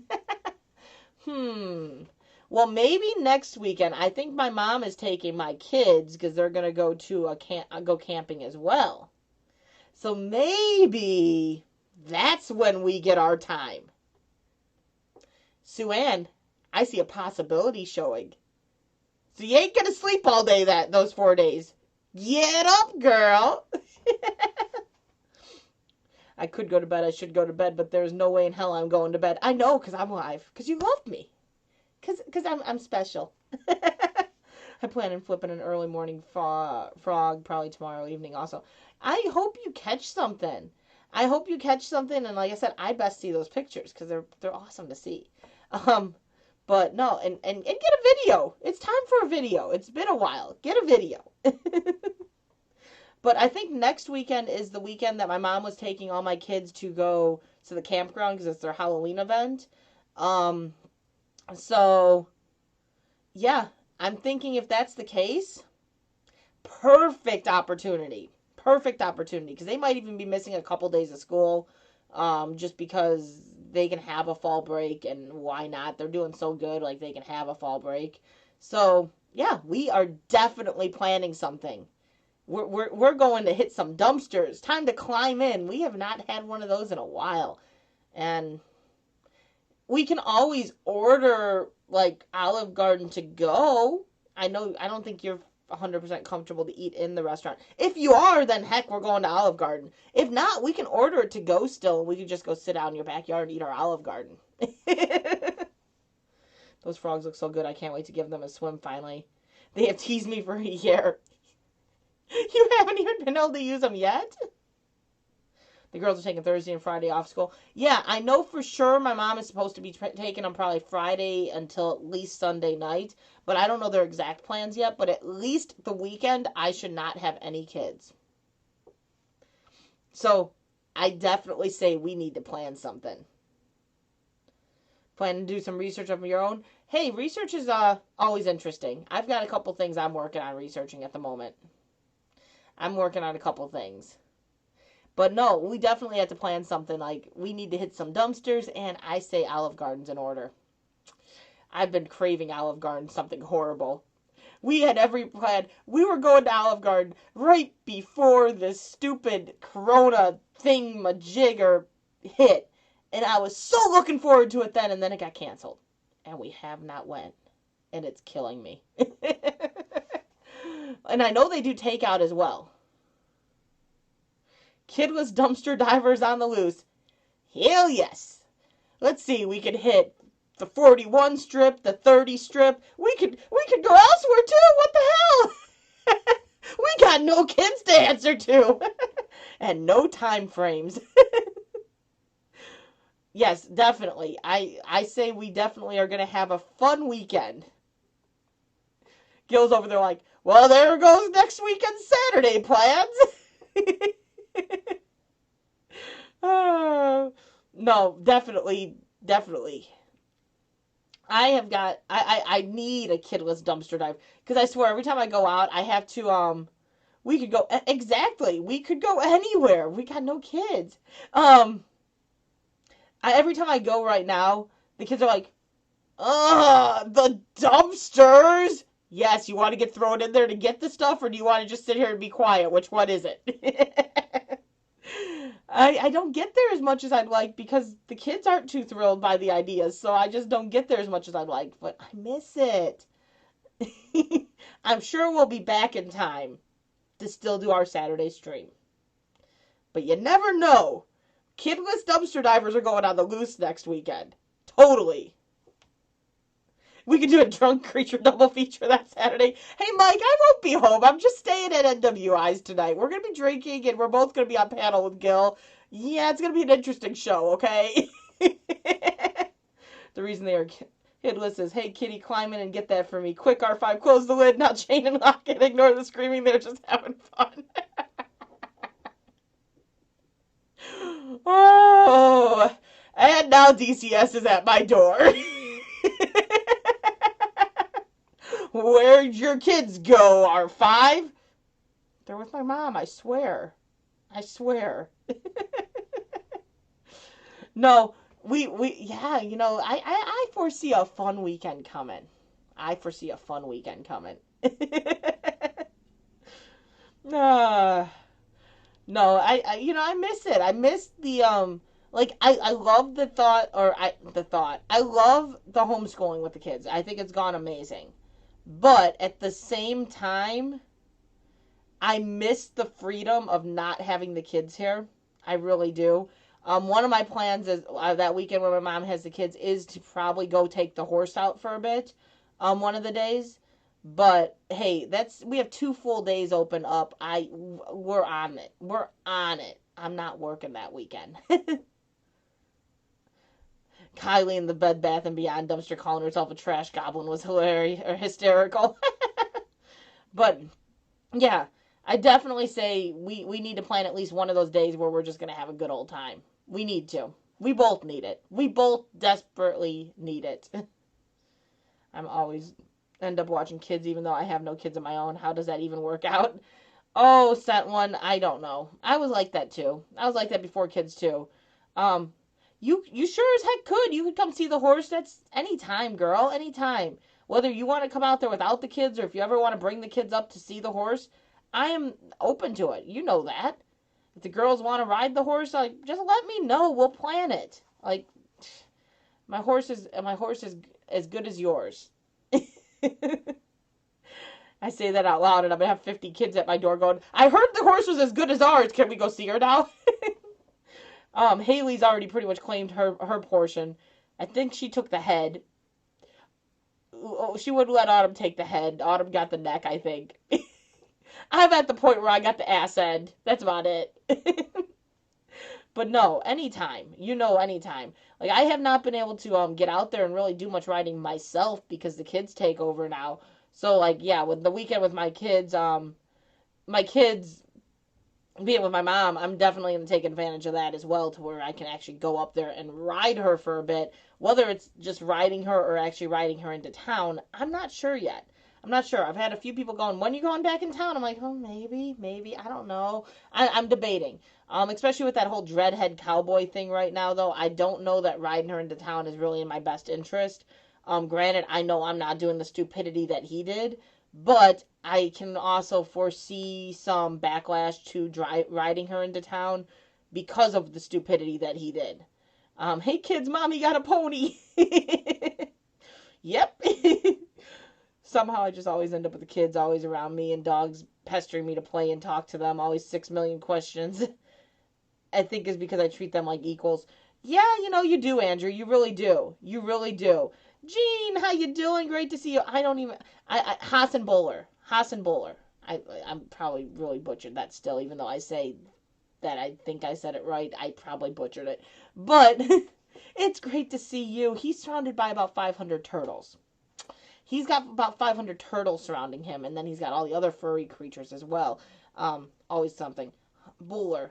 Well, maybe next weekend. I think my mom is taking my kids because they're gonna go to go camping as well. So maybe that's when we get our time. Sue Ann, I see a possibility showing. So you ain't gonna sleep all day those 4 days. Get up, girl. I could go to bed. I should go to bed, but there's no way in hell I'm going to bed. I know, because I'm live. Because you loved me. Because I'm special. I plan on flipping an early morning frog probably tomorrow evening also. I hope you catch something. I hope you catch something. And like I said, I best see those pictures because they're awesome to see. But no, and get a video. It's time for a video. It's been a while. Get a video. But I think next weekend is the weekend that my mom was taking all my kids to go to the campground because it's their Halloween event. So, yeah, I'm thinking if that's the case, perfect opportunity. Perfect opportunity because they might even be missing a couple days of school just because they can have a fall break, and why not? They're doing so good, like they can have a fall break. So, yeah, we are definitely planning something. We're going to hit some dumpsters. Time to climb in. We have not had one of those in a while. And we can always order like Olive Garden to go. I don't think you're 100% comfortable to eat in the restaurant. If you are, then heck, we're going to Olive Garden. If not, we can order it to go still. We could just go sit out in your backyard and eat our Olive Garden. Those frogs look so good. I can't wait to give them a swim finally. They have teased me for a year. You haven't even been able to use them yet? The girls are taking Thursday and Friday off school. Yeah, I know for sure my mom is supposed to be taking them probably Friday until at least Sunday night. But I don't know their exact plans yet. But at least the weekend, I should not have any kids. So, I definitely say we need to plan something. Plan to do some research of your own? Hey, research is always interesting. I've got a couple things I'm working on researching at the moment. I'm working on a couple things. But no, we definitely have to plan something. Like, we need to hit some dumpsters, and I say Olive Garden's in order. I've been craving Olive Garden, something horrible. We had every plan. We were going to Olive Garden right before this stupid Corona thing-majigger hit. And I was so looking forward to it then, and then it got canceled. And we have not went. And it's killing me. And I know they do takeout as well. Kidless dumpster divers on the loose. Hell yes. Let's see, we could hit the 41 strip, the 30 strip. We could go elsewhere too. What the hell? We got no kids to answer to. And no time frames. Yes, definitely. I say we definitely are going to have a fun weekend. Gil's over there like, well, there goes next weekend's Saturday plans. No, definitely. I need a kidless dumpster dive. Because I swear, every time I go out, I have to, we could go, exactly, we could go anywhere. We got no kids. Every time I go right now, the kids are like, the dumpsters. Yes, you want to get thrown in there to get the stuff, or do you want to just sit here and be quiet? Which one is it? I don't get there as much as I'd like because the kids aren't too thrilled by the ideas, so I just don't get there as much as I'd like, but I miss it. I'm sure we'll be back in time to still do our Saturday stream. But you never know. Kidless dumpster divers are going on the loose next weekend. Totally. We could do a drunk creature double feature that Saturday. Hey, Mike, I won't be home. I'm just staying at NWI's tonight. We're going to be drinking, and we're both going to be on panel with Gil. Yeah, it's going to be an interesting show, okay? The reason they are kidless is, hey, kitty, climb in and get that for me. Quick, R5, close the lid, now chain and lock it. Ignore the screaming. They're just having fun. Oh, and now DCS is at my door. Where'd your kids go, R5? They're with my mom, I swear. No, yeah, you know, I foresee a fun weekend coming. No, you know, I miss it. I miss the, like, I love the thought, I love the homeschooling with the kids. I think it's gone amazing. But at the same time, I miss the freedom of not having the kids here. I really do. One of my plans is that weekend where my mom has the kids is to probably go take the horse out for a bit, one of the days. But hey, we have 2 full days open up. We're on it. I'm not working that weekend. Kylie in the Bed Bath & Beyond dumpster calling herself a trash goblin was hilarious or hysterical. But yeah, I definitely say we need to plan at least one of those days where we're just going to have a good old time. We need to. We both need it. We both desperately need it. I'm always end up watching kids even though I have no kids of my own. How does that even work out? Oh, sent one. I don't know. I was like that too. I was like that before kids too. You sure as heck could. You could come see the horse. That's anytime, girl. Anytime. Whether you want to come out there without the kids or if you ever want to bring the kids up to see the horse, I am open to it. You know that. If the girls want to ride the horse, like, just let me know. We'll plan it. Like, my horse is as good as yours. I say that out loud and I'm going to have 50 kids at my door going, I heard the horse was as good as ours. Can we go see her now? Haley's already pretty much claimed her portion. I think she took the head. She wouldn't let Autumn take the head. Autumn got the neck, I think. I'm at the point where I got the ass end. That's about it. But no, anytime. You know, anytime. Like, I have not been able to get out there and really do much riding myself because the kids take over now. So, like, yeah, with the weekend with my kids being with my mom, I'm definitely going to take advantage of that as well to where I can actually go up there and ride her for a bit. Whether it's just riding her or actually riding her into town, I'm not sure yet. I'm not sure. I've had a few people going, when are you going back in town? I'm like, oh, maybe. I don't know. I'm debating. Especially with that whole dreadhead cowboy thing right now, though. I don't know that riding her into town is really in my best interest. Granted, I know I'm not doing the stupidity that he did, but I can also foresee some backlash to riding her into town because of the stupidity that he did. Hey kids, mommy got a pony. Yep. Somehow I just always end up with the kids always around me and dogs pestering me to play and talk to them. Always 6 million questions. I think is because I treat them like equals. Yeah, you do, Andrew. You really do. You really do. Gene, how you doing? Great to see you. I don't even. Hassan Bowler. Hassan Bowler. I'm probably really butchered that still, even though I say that I think I said it right. I probably butchered it. But it's great to see you. He's surrounded by about 500 turtles. He's got about 500 turtles surrounding him, and then he's got all the other furry creatures as well. Always something. Bueller.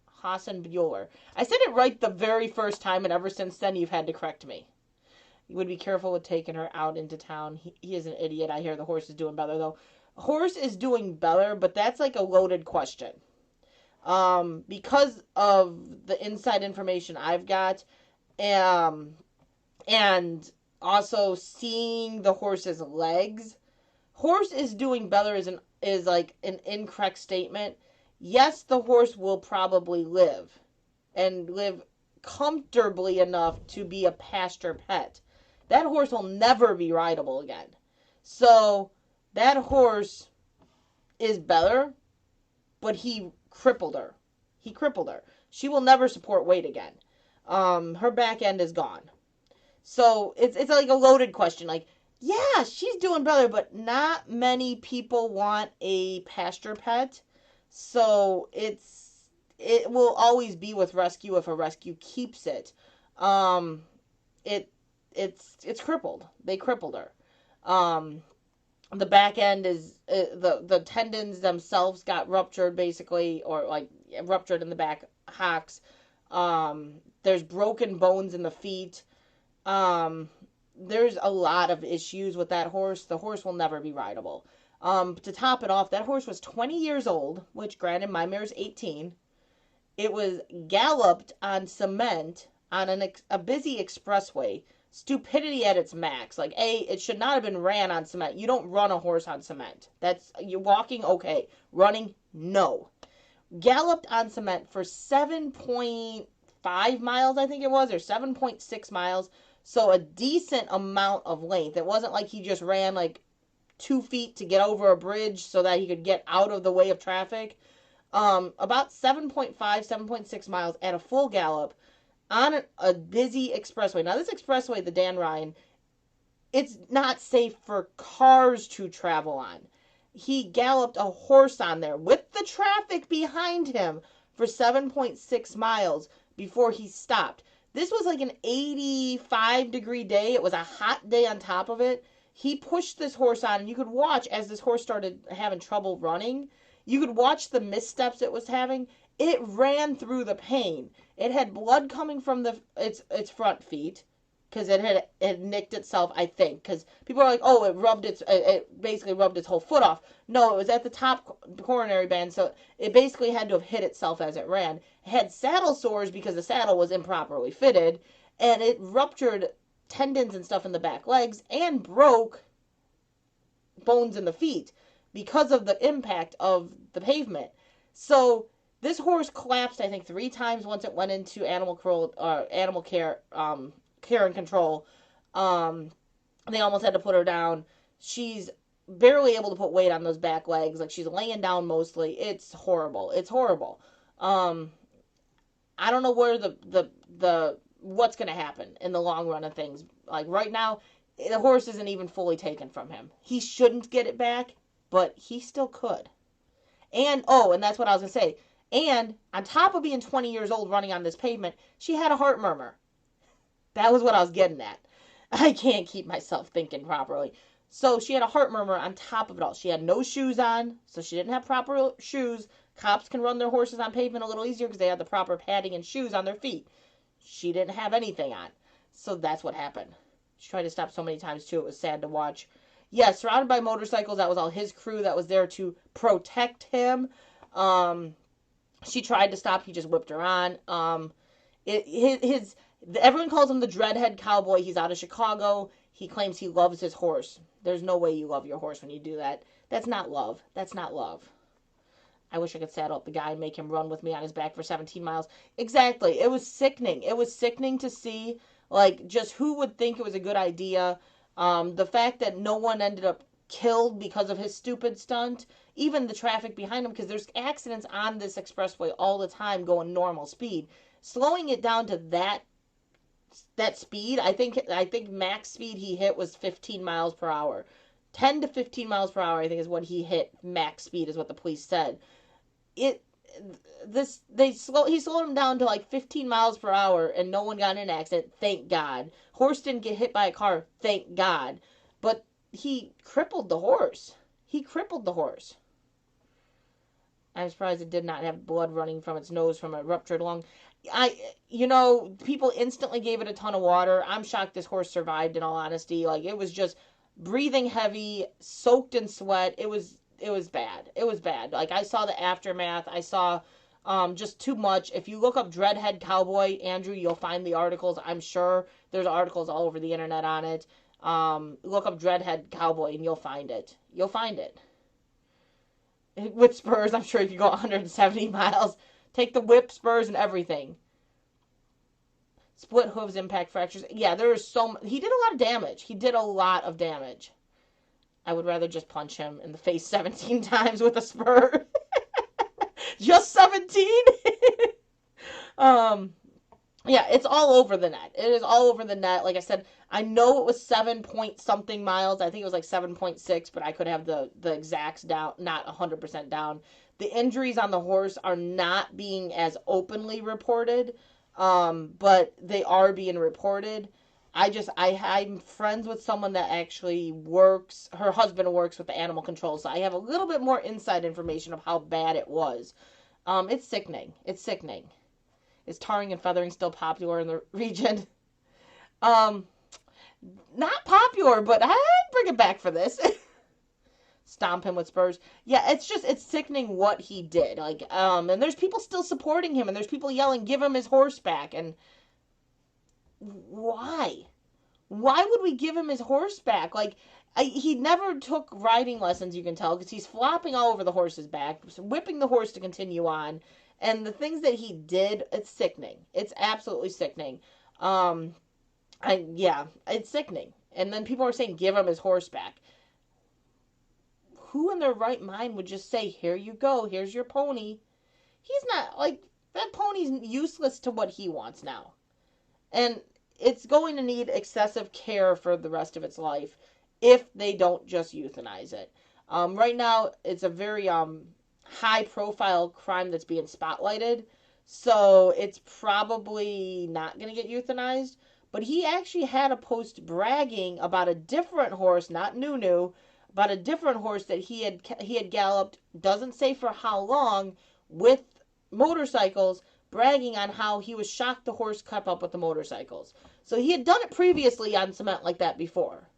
Hassan Bueller. I said it right the very first time, and ever since then you've had to correct me. You would be careful with taking her out into town. He is an idiot. I hear the horse is doing better, though. Horse is doing better, but that's like a loaded question. Because of the inside information I've got, and also seeing the horse's legs, horse is doing better is like an incorrect statement. Yes, the horse will probably live and live comfortably enough to be a pasture pet. That horse will never be rideable again. So that horse is better, but he crippled her. She will never support weight again. Her back end is gone. So it's like a loaded question. Like, yeah, she's doing better, but not many people want a pasture pet. So it will always be with rescue if a rescue keeps it. It's crippled. They crippled her. The back end is the tendons themselves got ruptured basically, or like ruptured in the back hocks. There's broken bones in the feet. There's a lot of issues with that horse. The horse will never be rideable. To top it off, that horse was 20 years old, which granted my mare's 18. It was galloped on cement on a busy expressway. Stupidity at its max. Like, it should not have been ran on cement. You don't run a horse on cement. You're walking, okay. Running, no. Galloped on cement for 7.5 miles, I think it was, or 7.6 miles. So a decent amount of length. It wasn't like he just ran like 2 feet to get over a bridge so that he could get out of the way of traffic. About 7.5, 7.6 miles at a full gallop on a busy expressway. Now, this expressway, the Dan Ryan, it's not safe for cars to travel on. He galloped a horse on there with the traffic behind him for 7.6 miles before he stopped. This was like an 85-degree day. It was a hot day on top of it. He pushed this horse on, and you could watch as this horse started having trouble running. You could watch the missteps it was having. It ran through the pain. It had blood coming from its front feet because it had nicked itself, I think. Because people are like, oh, it basically rubbed its whole foot off. No, it was at the top coronary band, so it basically had to have hit itself as it ran. It had saddle sores because the saddle was improperly fitted, and it ruptured tendons and stuff in the back legs and broke bones in the feet because of the impact of the pavement. So this horse collapsed, I think, 3 times once it went into animal care and control. They almost had to put her down. She's barely able to put weight on those back legs. Like, she's laying down mostly. It's horrible. I don't know where what's going to happen in the long run of things. Like, right now, the horse isn't even fully taken from him. He shouldn't get it back, but he still could. And that's what I was going to say. And on top of being 20 years old running on this pavement, she had a heart murmur. That was what I was getting at. I can't keep myself thinking properly. So she had a heart murmur on top of it all. She had no shoes on, so she didn't have proper shoes. Cops can run their horses on pavement a little easier because they have the proper padding and shoes on their feet. She didn't have anything on. So that's what happened. She tried to stop so many times, too. It was sad to watch. Yeah, surrounded by motorcycles. That was all his crew that was there to protect him. She tried to stop. He just whipped her on. Everyone calls him the Dreadhead Cowboy. He's out of Chicago. He claims he loves his horse. There's no way you love your horse when you do that. That's not love. That's not love. I wish I could saddle up the guy and make him run with me on his back for 17 miles. Exactly. It was sickening. It was sickening to see, like, just who would think it was a good idea. The fact that no one ended up killed because of his stupid stunt. Even the traffic behind him, because there's accidents on this expressway all the time going normal speed. Slowing it down to that speed, I think max speed he hit was 15 miles per hour. 10 to 15 miles per hour, I think, is what he hit. Max speed is what the police said. He slowed him down to like 15 miles per hour, and no one got in an accident. Thank God. Horse didn't get hit by a car. Thank God. But he crippled the horse. I'm surprised it did not have blood running from its nose from a ruptured lung. People instantly gave it a ton of water. I'm shocked this horse survived, in all honesty. Like, it was just breathing heavy, soaked in sweat. It was bad. It was bad. Like, I saw the aftermath. I saw just too much. If you look up Dreadhead Cowboy, Andrew, you'll find the articles. I'm sure there's articles all over the internet on it. Look up Dreadhead Cowboy and you'll find it. With spurs, I'm sure if you go 170 miles, take the whip, spurs, and everything. Split hooves, impact fractures. Yeah, he did a lot of damage. I would rather just punch him in the face 17 times with a spur. Just 17? Yeah, it's all over the net. It is all over the net. Like I said, I know it was 7 point something miles. I think it was like 7.6, but I could have the exacts down, not 100% down. The injuries on the horse are not being as openly reported, but they are being reported. I'm friends with someone that actually her husband works with the animal control, so I have a little bit more inside information of how bad it was. It's sickening. Is tarring and feathering still popular in the region? Not popular, but I'd bring it back for this. Stomp him with spurs. Yeah, it's sickening what he did. Like, and there's people still supporting him, and there's people yelling, give him his horse back, and why? Why would we give him his horse back? Like, he never took riding lessons, you can tell, because he's flopping all over the horse's back, whipping the horse to continue on. And the things that he did, it's sickening. It's absolutely sickening. It's sickening. And then people are saying, give him his horse back. Who in their right mind would just say, here you go, here's your pony? He's not, like, that pony's useless to what he wants now. And it's going to need excessive care for the rest of its life if they don't just euthanize it. Right now, it's a very high-profile crime that's being spotlighted, so it's probably not going to get euthanized. But he actually had a post bragging about a different horse, not Nunu, about a different horse that he had galloped, doesn't say for how long, with motorcycles, bragging on how he was shocked the horse kept up with the motorcycles. So he had done it previously on cement like that before.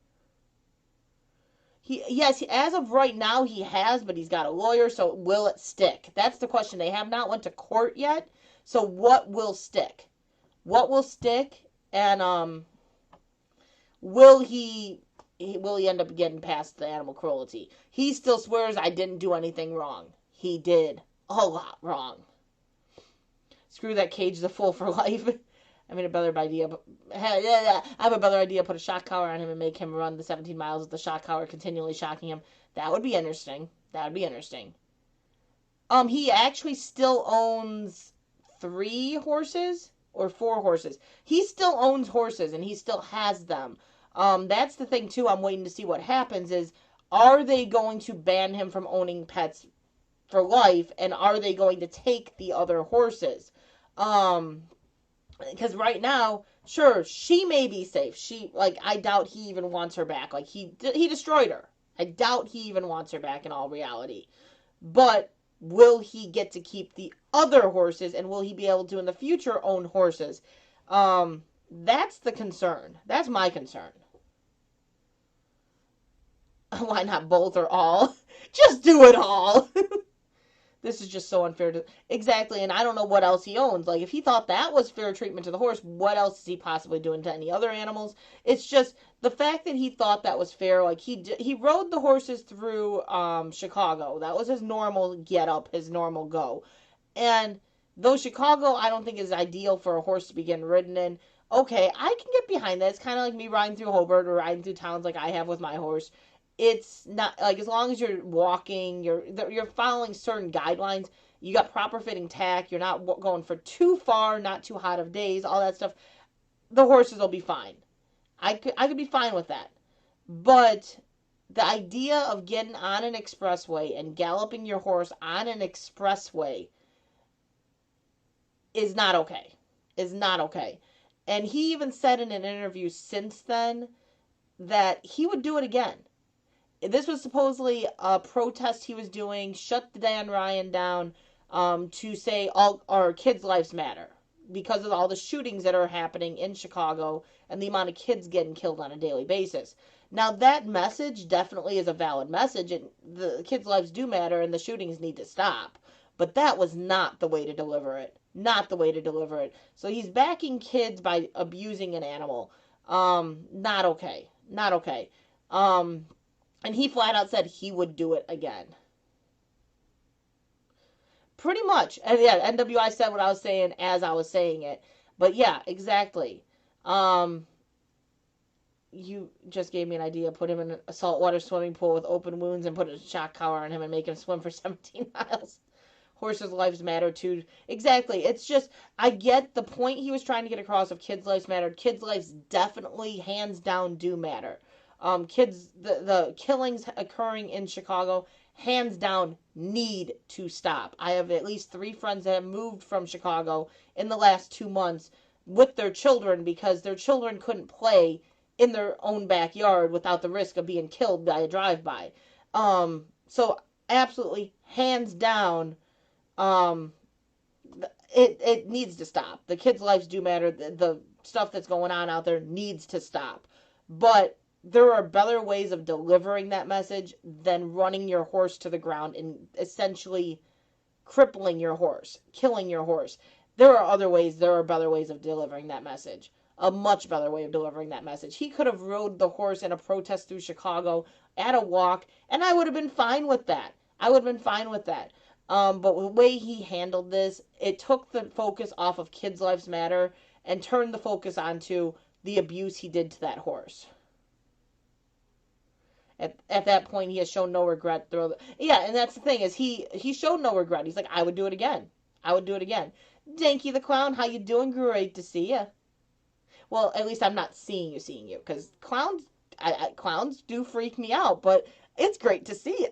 Yes, as of right now he has, but he's got a lawyer, so will it stick? That's the question. They have not went to court yet, so what will stick? What will stick, and will he end up getting past the animal cruelty? He still swears, I didn't do anything wrong. He did a lot wrong. Screw that cage, the fool for life. I have a better idea. Put a shock collar on him and make him run the 17 miles with the shock collar continually shocking him. That would be interesting. He actually still owns 3 horses or 4 horses. He still owns horses and he still has them. That's the thing too. I'm waiting to see what happens is, are they going to ban him from owning pets for life, and are they going to take the other horses? Because right now, sure, she may be safe. I doubt he even wants her back. Like, he destroyed her. I doubt he even wants her back in all reality. But will he get to keep the other horses, and will he be able to in the future own horses? That's the concern. That's my concern. Why not both or all? Just do it all. This is just so unfair to exactly, and I don't know what else he owns. Like if he thought that was fair treatment to the horse, what else is he possibly doing to any other animals? It's just the fact that he thought that was fair. Like he rode the horses through Chicago. That was his normal get up, his normal go. And though Chicago I don't think is ideal for a horse to be getting ridden in, okay, I can get behind that. It's kind of like me riding through Hobart or riding through towns like I have with my horse. It's not like as long as you're walking, you're following certain guidelines. You got proper fitting tack. You're not going for too far, not too hot of days, all that stuff. The horses will be fine. I could be fine with that. But the idea of getting on an expressway and galloping your horse on an expressway is not okay. Is not okay. And he even said in an interview since then that he would do it again. This was supposedly a protest he was doing, shut the Dan Ryan down, to say all our kids' lives matter because of all the shootings that are happening in Chicago and the amount of kids getting killed on a daily basis. Now that message definitely is a valid message, and the kids' lives do matter, and the shootings need to stop. But that was not the way to deliver it. Not the way to deliver it. So he's backing kids by abusing an animal. Not okay. Not okay. And he flat out said he would do it again. Pretty much. And yeah, NWI said what I was saying as I was saying it. But yeah, exactly. Um, you just gave me an idea. Put him in a saltwater swimming pool with open wounds and put a shock collar on him and make him swim for 17 miles. Horses' lives matter too. Exactly. It's just, I get the point he was trying to get across of kids' lives matter. Kids' lives definitely, hands down, do matter. The killings occurring in Chicago, hands down, need to stop. I have at least 3 friends that have moved from Chicago in the last 2 months with their children because their children couldn't play in their own backyard without the risk of being killed by a drive-by. So absolutely, hands down, um, it needs to stop. The kids' lives do matter. The stuff that's going on out there needs to stop. But there are better ways of delivering that message than running your horse to the ground and essentially crippling your horse, killing your horse. There are other ways, there are better ways of delivering that message. A much better way of delivering that message. He could have rode the horse in a protest through Chicago at a walk, and I would have been fine with that. I would have been fine with that. But the way he handled this, it took the focus off of Kids' Lives Matter and turned the focus onto the abuse he did to that horse. At that point, he has shown no regret. Yeah, and that's the thing is he showed no regret. He's like, I would do it again. I would do it again. Danky the Clown, how you doing? Great to see you. Well, at least I'm not seeing you, because clowns do freak me out, but it's great to see you.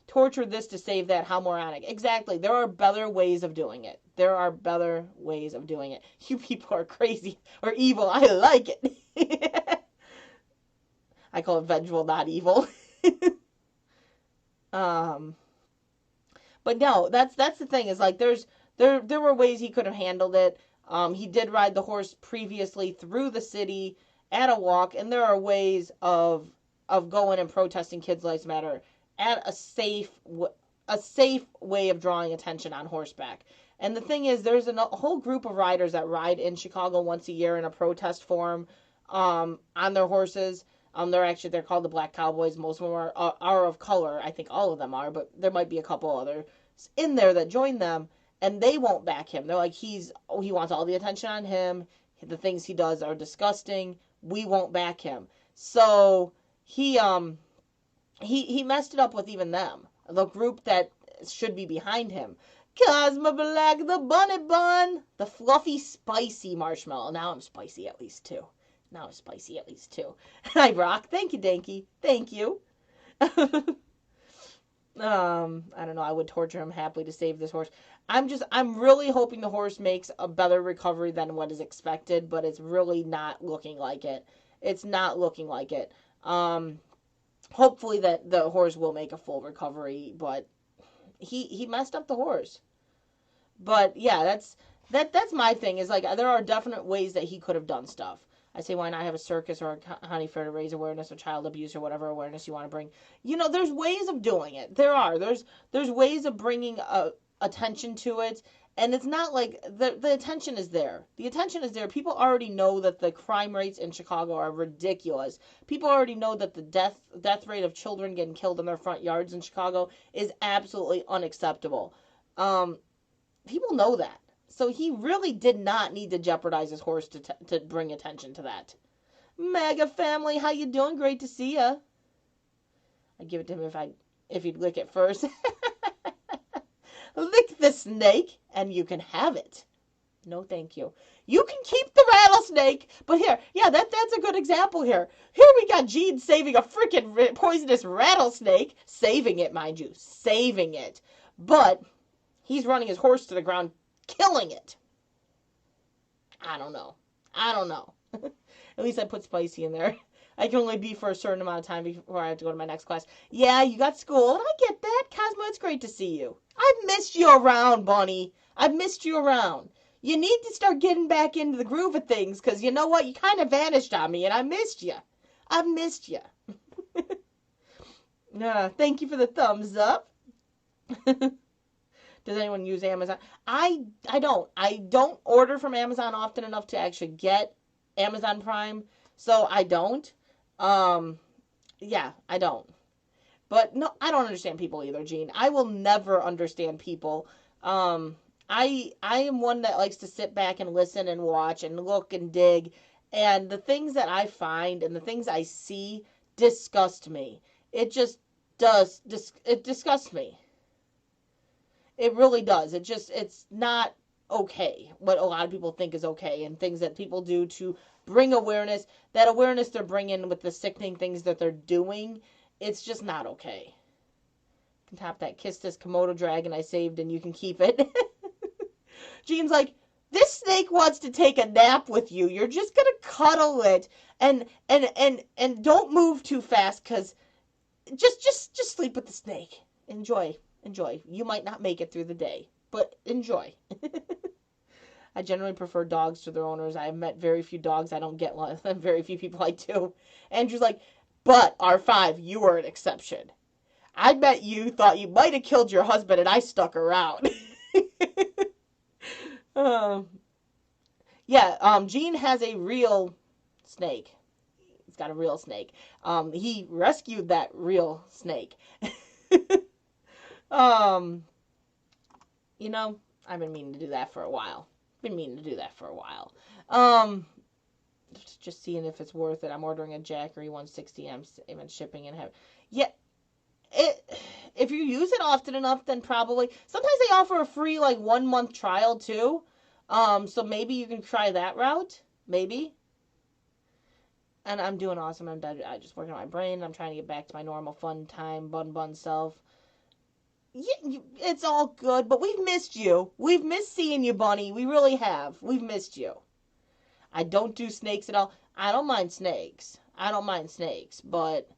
Torture this to save that, how moronic. Exactly. There are better ways of doing it. There are better ways of doing it. You people are crazy or evil. I like it. I call it vengeful, not evil. But no, that's the thing is like there were ways he could have handled it. He did ride the horse previously through the city at a walk, and there are ways of going and protesting Kids' Lives Matter at a safe way of drawing attention on horseback. And the thing is, there's a whole group of riders that ride in Chicago once a year in a protest form on their horses. They're called the Black Cowboys. Most of them are of color. I think all of them are, but there might be a couple others in there that join them, and they won't back him. They're like, he wants all the attention on him. The things he does are disgusting. We won't back him. So he messed it up with even them, the group that should be behind him. Cosmo Black, the bunny bun, the fluffy, spicy marshmallow. Now I'm spicy at least too. Hi, Brock. Thank you, Danky. Thank you. I don't know. I would torture him happily to save this horse. I'm really hoping the horse makes a better recovery than what is expected, but it's really not looking like it. It's not looking like it. Hopefully that the horse will make a full recovery, but he messed up the horse. But yeah, that's my thing is like there are definite ways that he could have done stuff. I say, why not have a circus or a county fair to raise awareness of child abuse or whatever awareness you want to bring? You know, there's ways of doing it. There's ways of bringing attention to it. And it's not like the attention is there. The attention is there. People already know that the crime rates in Chicago are ridiculous. People already know that the death rate of children getting killed in their front yards in Chicago is absolutely unacceptable. People know that. So he really did not need to jeopardize his horse to bring attention to that. MAGA family, how you doing? Great to see ya. I'd give it to him if he'd lick it first. Lick the snake and you can have it. No, thank you. You can keep the rattlesnake, but here, yeah, that's a good example here. Here we got Gene saving a freaking poisonous rattlesnake. Saving it, mind you. Saving it. But he's running his horse to the ground, killing it. I don't know. At least I put spicy in there. I can only be for a certain amount of time before I have to go to my next class. Yeah, you got school, and I get that. Cosmo, it's great to see you. I've missed you around, Bunny. I've missed you around. You need to start getting back into the groove of things, because you know what? You kind of vanished on me, and I missed you. I've missed you. Thank you for the thumbs up. Does anyone use Amazon? I don't. I don't order from Amazon often enough to actually get Amazon Prime, so I don't. Yeah, I don't. But no, I don't understand people either, Gene. I will never understand people. I am one that likes to sit back and listen and watch and look and dig, and the things that I find and the things I see disgust me. It just does. It disgusts me. It really does. It's not okay what a lot of people think is okay, and things that people do to bring awareness. That awareness they're bringing with the sickening things that they're doing, it's just not okay. You can tap that kiss this Komodo dragon I saved and you can keep it. Gene's like, this snake wants to take a nap with you. You're just going to cuddle it and don't move too fast, because just sleep with the snake. Enjoy. You might not make it through the day, but enjoy. I generally prefer dogs to their owners. I have met very few dogs I don't get one, and very few people I do. Andrew's like, but R5, you were an exception. I met you, thought you might have killed your husband, and I stuck around. Gene has a real snake. He's got a real snake. He rescued that real snake. I've been meaning to do that for a while. Just seeing if it's worth it. I'm ordering a Jackery 160. I'm saving shipping and if you use it often enough, then probably. Sometimes they offer a free 1 month trial too. So maybe you can try that route. Maybe. And I'm doing awesome. I just working on my brain. I'm trying to get back to my normal fun time bun self. Yeah, it's all good, but we've missed you. We've missed seeing you, Bunny. We really have. We've missed you. I don't do snakes at all. I don't mind snakes, but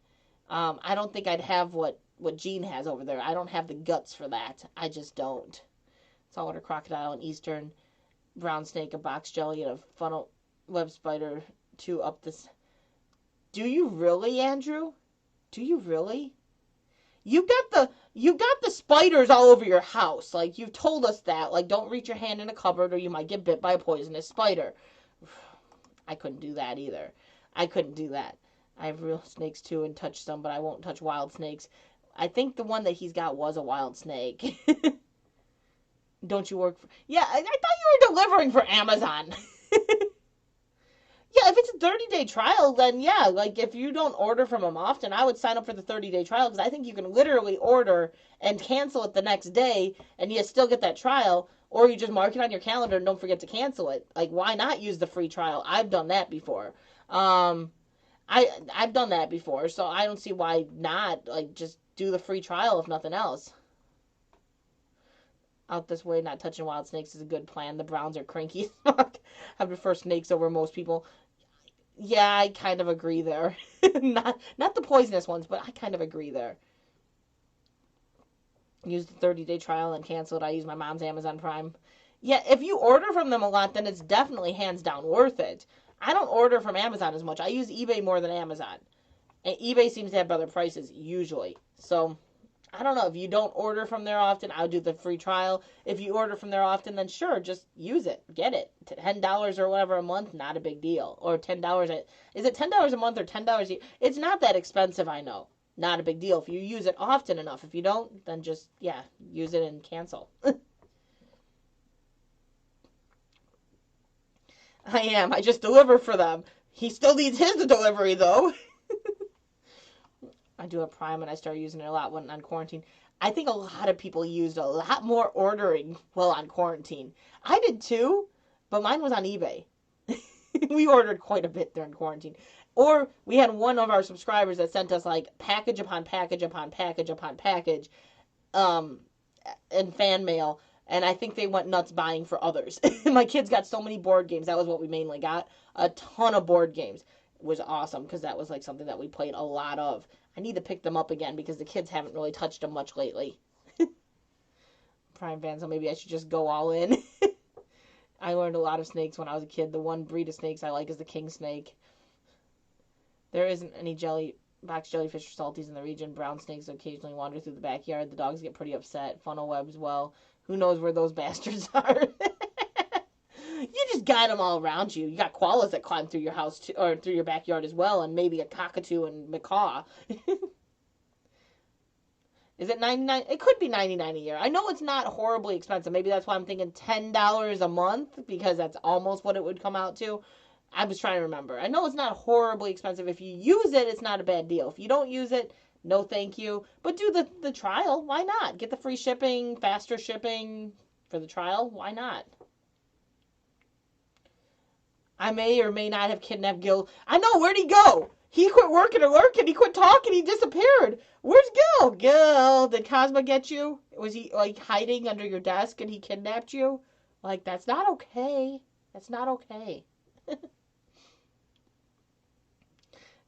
I don't think I'd have what Gene has over there. I don't have the guts for that. I just don't. Saltwater crocodile, an eastern brown snake, a box jelly, and a funnel web spider, 2 up this. Do you really, Andrew? Do you really? You got the spiders all over your house. You've told us that. Don't reach your hand in a cupboard or you might get bit by a poisonous spider. I couldn't do that either. I have real snakes too and touch some, but I won't touch wild snakes. I think the one that he's got was a wild snake. Don't you work for... Yeah, I thought you were delivering for Amazon. Yeah, if it's a 30-day trial, then yeah, if you don't order from them often, I would sign up for the 30-day trial, because I think you can literally order and cancel it the next day, and you still get that trial, or you just mark it on your calendar and don't forget to cancel it. Why not use the free trial? I've done that before. I've done that before, so I don't see why not, just do the free trial if nothing else. Out this way, not touching wild snakes is a good plan. The Browns are cranky as fuck. I prefer snakes over most people. Yeah, I kind of agree there. not the poisonous ones, but I kind of agree there. Use the 30-day trial and cancel it. I use my mom's Amazon Prime. Yeah, if you order from them a lot, then it's definitely hands down worth it. I don't order from Amazon as much. I use eBay more than Amazon. And eBay seems to have better prices usually. So I don't know. If you don't order from there often, I'll do the free trial. If you order from there often, then sure, just use it. Get it. $10 or whatever a month, not a big deal. Or $10. Is it $10 a month or $10 a year? It's not that expensive, I know. Not a big deal if you use it often enough. If you don't, then just, yeah, use it and cancel. I am. I just deliver for them. He still needs his delivery, though. I do a Prime, and I started using it a lot when on quarantine. I think a lot of people used a lot more ordering while on quarantine. I did too, but mine was on eBay. We ordered quite a bit during quarantine. Or we had one of our subscribers that sent us like package upon package upon package upon package in fan mail. And I think they went nuts buying for others. My kids got so many board games. That was what we mainly got. A ton of board games. It was awesome because that was like something that we played a lot of. I need to pick them up again because the kids haven't really touched them much lately. Prime fan, so maybe I should just go all in. I learned a lot of snakes when I was a kid. The one breed of snakes I like is the king snake. There isn't any box jellyfish or salties in the region. Brown snakes occasionally wander through the backyard. The dogs get pretty upset. Funnel webs, well, who knows where those bastards are. You just got them all around you. You got koalas that climb through your house too, or through your backyard as well, and maybe a cockatoo and macaw. Is it 99? It could be 99 a year. I know it's not horribly expensive. Maybe that's why I'm thinking $10 a month, because that's almost what it would come out to. I was trying to remember. I know it's not horribly expensive. If you use it, it's not a bad deal. If you don't use it, no thank you. But do the trial. Why not? Get the free shipping, faster shipping for the trial. Why not? I may or may not have kidnapped Gil. I know, where'd he go? He quit working or lurking. He quit talking. He disappeared. Where's Gil? Gil, did Cosmo get you? Was he like hiding under your desk and he kidnapped you? Like, that's not okay. That's not okay.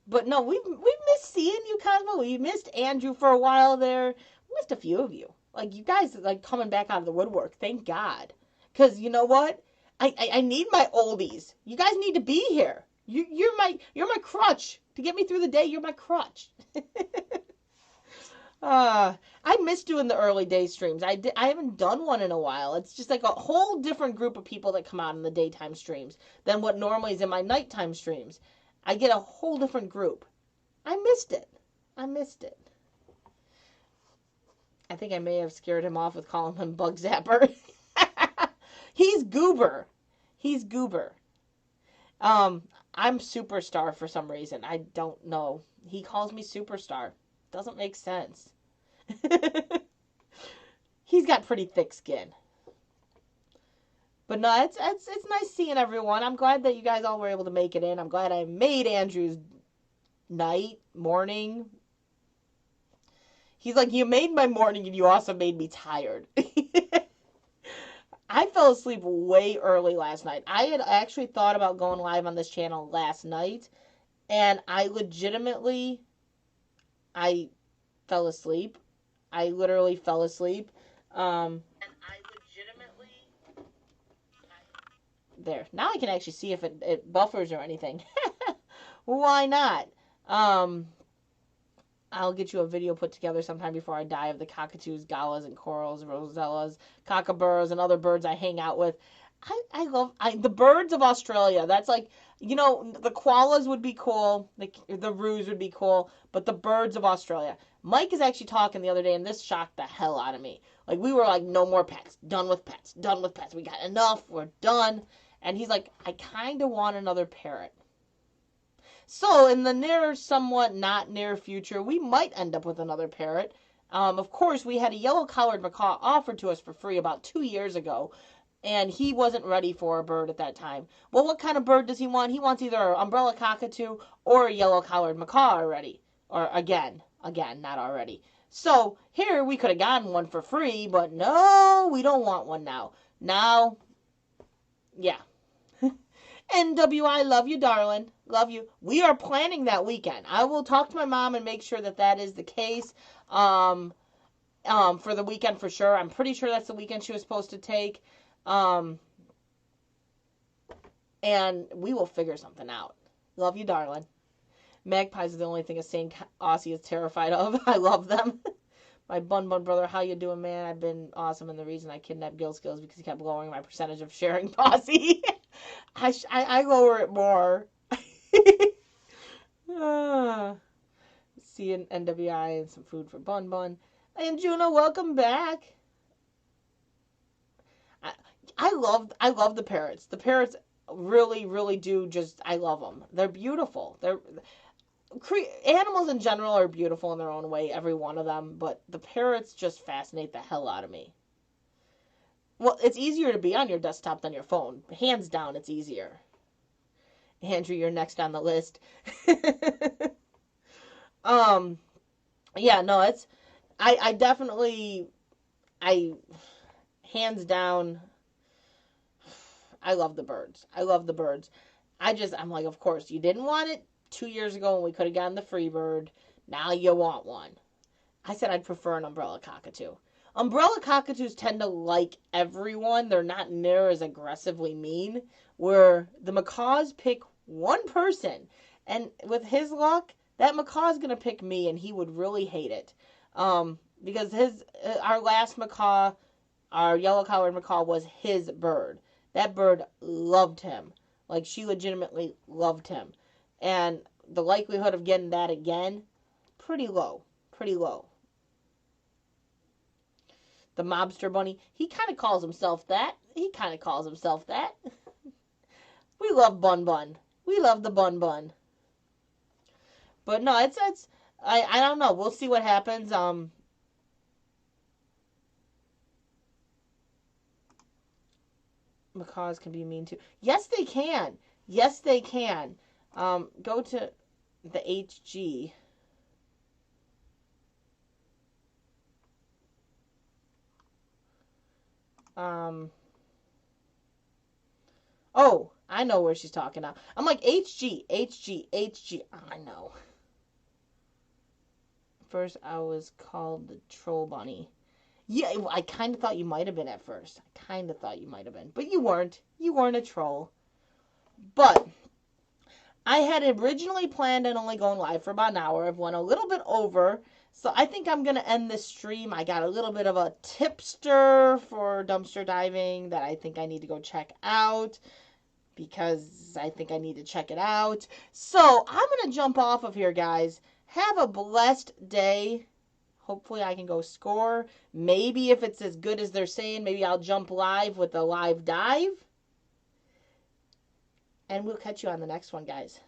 But no, we've missed seeing you, Cosmo. We missed Andrew for a while there. We missed a few of you. Like, you guys like coming back out of the woodwork. Thank God. Because you know what? I need my oldies. You guys need to be here. You're my crutch. To get me through the day, you're my crutch. I miss doing the early day streams. I haven't done one in a while. It's just like a whole different group of people that come out in the daytime streams than what normally is in my nighttime streams. I get a whole different group. I missed it. I missed it. I think I may have scared him off with calling him Bug Zapper. He's Goober. He's Goober. I'm Superstar for some reason. I don't know. He calls me Superstar. Doesn't make sense. He's got pretty thick skin. But no, it's nice seeing everyone. I'm glad that you guys all were able to make it in. I'm glad I made Andrew's morning. He's like, you made my morning and you also made me tired. I fell asleep way early last night. I had actually thought about going live on this channel last night, and I fell asleep. I literally fell asleep. There. Now I can actually see if it buffers or anything. Why not? I'll get you a video put together sometime before I die of the cockatoos, gallas, and corals, rosellas, kookaburras, and other birds I hang out with. I love the birds of Australia. That's like, the koalas would be cool, the roos would be cool, but the birds of Australia. Mike is actually talking the other day, and this shocked the hell out of me. Like, we were like, no more pets, done with pets, done with pets. We got enough, we're done. And he's like, I kind of want another parrot. So in the somewhat not near future, we might end up with another parrot. Of course, we had a yellow-collared macaw offered to us for free about 2 years ago, and he wasn't ready for a bird at that time. Well, what kind of bird does he want? He wants either an umbrella cockatoo or a yellow-collared macaw already. Or again, not already. So here we could have gotten one for free, but no, we don't want one now. Now, yeah. NWI, love you, darling. Love you. We are planning that weekend. I will talk to my mom and make sure that is the case for the weekend for sure. I'm pretty sure that's the weekend she was supposed to take. And we will figure something out. Love you, darling. Magpies are the only thing a sane Aussie is terrified of. I love them. My bun brother, how you doing, man? I've been awesome, and the reason I kidnapped Gil Skills because he kept lowering my percentage of sharing posse. I lower it more. See an NWI and some food for Bun Bun. And Juno, welcome back. I love the parrots. The parrots really, really do just, I love them. They're beautiful. Animals in general are beautiful in their own way, every one of them, but the parrots just fascinate the hell out of me. Well, it's easier to be on your desktop than your phone. Hands down, it's easier. Andrew, you're next on the list. Yeah, no, I definitely, hands down, I love the birds. I love the birds. I'm like, of course, you didn't want it 2 years ago when we could have gotten the free bird. Now you want one. I said I'd prefer an umbrella cockatoo. Umbrella cockatoos tend to like everyone. They're not near as aggressively mean. Where the macaws pick one person. And with his luck, that macaw's going to pick me, and he would really hate it. Because our last macaw, our yellow-collared macaw, was his bird. That bird loved him. Like, she legitimately loved him. And the likelihood of getting that again, pretty low. Pretty low. The mobster bunny, he kind of calls himself that. We love Bun Bun. We love the Bun Bun. But no, I don't know. We'll see what happens. Macaws can be mean too. Yes, they can. Yes, they can. Go to the HG. Oh, I know where she's talking now. I'm like, HG. I know. First, I was called the Troll Bunny. Yeah, I kind of thought you might have been at first. But you weren't. You weren't a troll. But I had originally planned on only going live for about an hour. I've went a little bit over. So I think I'm going to end this stream. I got a little bit of a tipster for dumpster diving that I think I need to go check out. Because I think I need to check it out. So I'm going to jump off of here, guys. Have a blessed day. Hopefully I can go score. Maybe if it's as good as they're saying, maybe I'll jump live with a live dive. And we'll catch you on the next one, guys.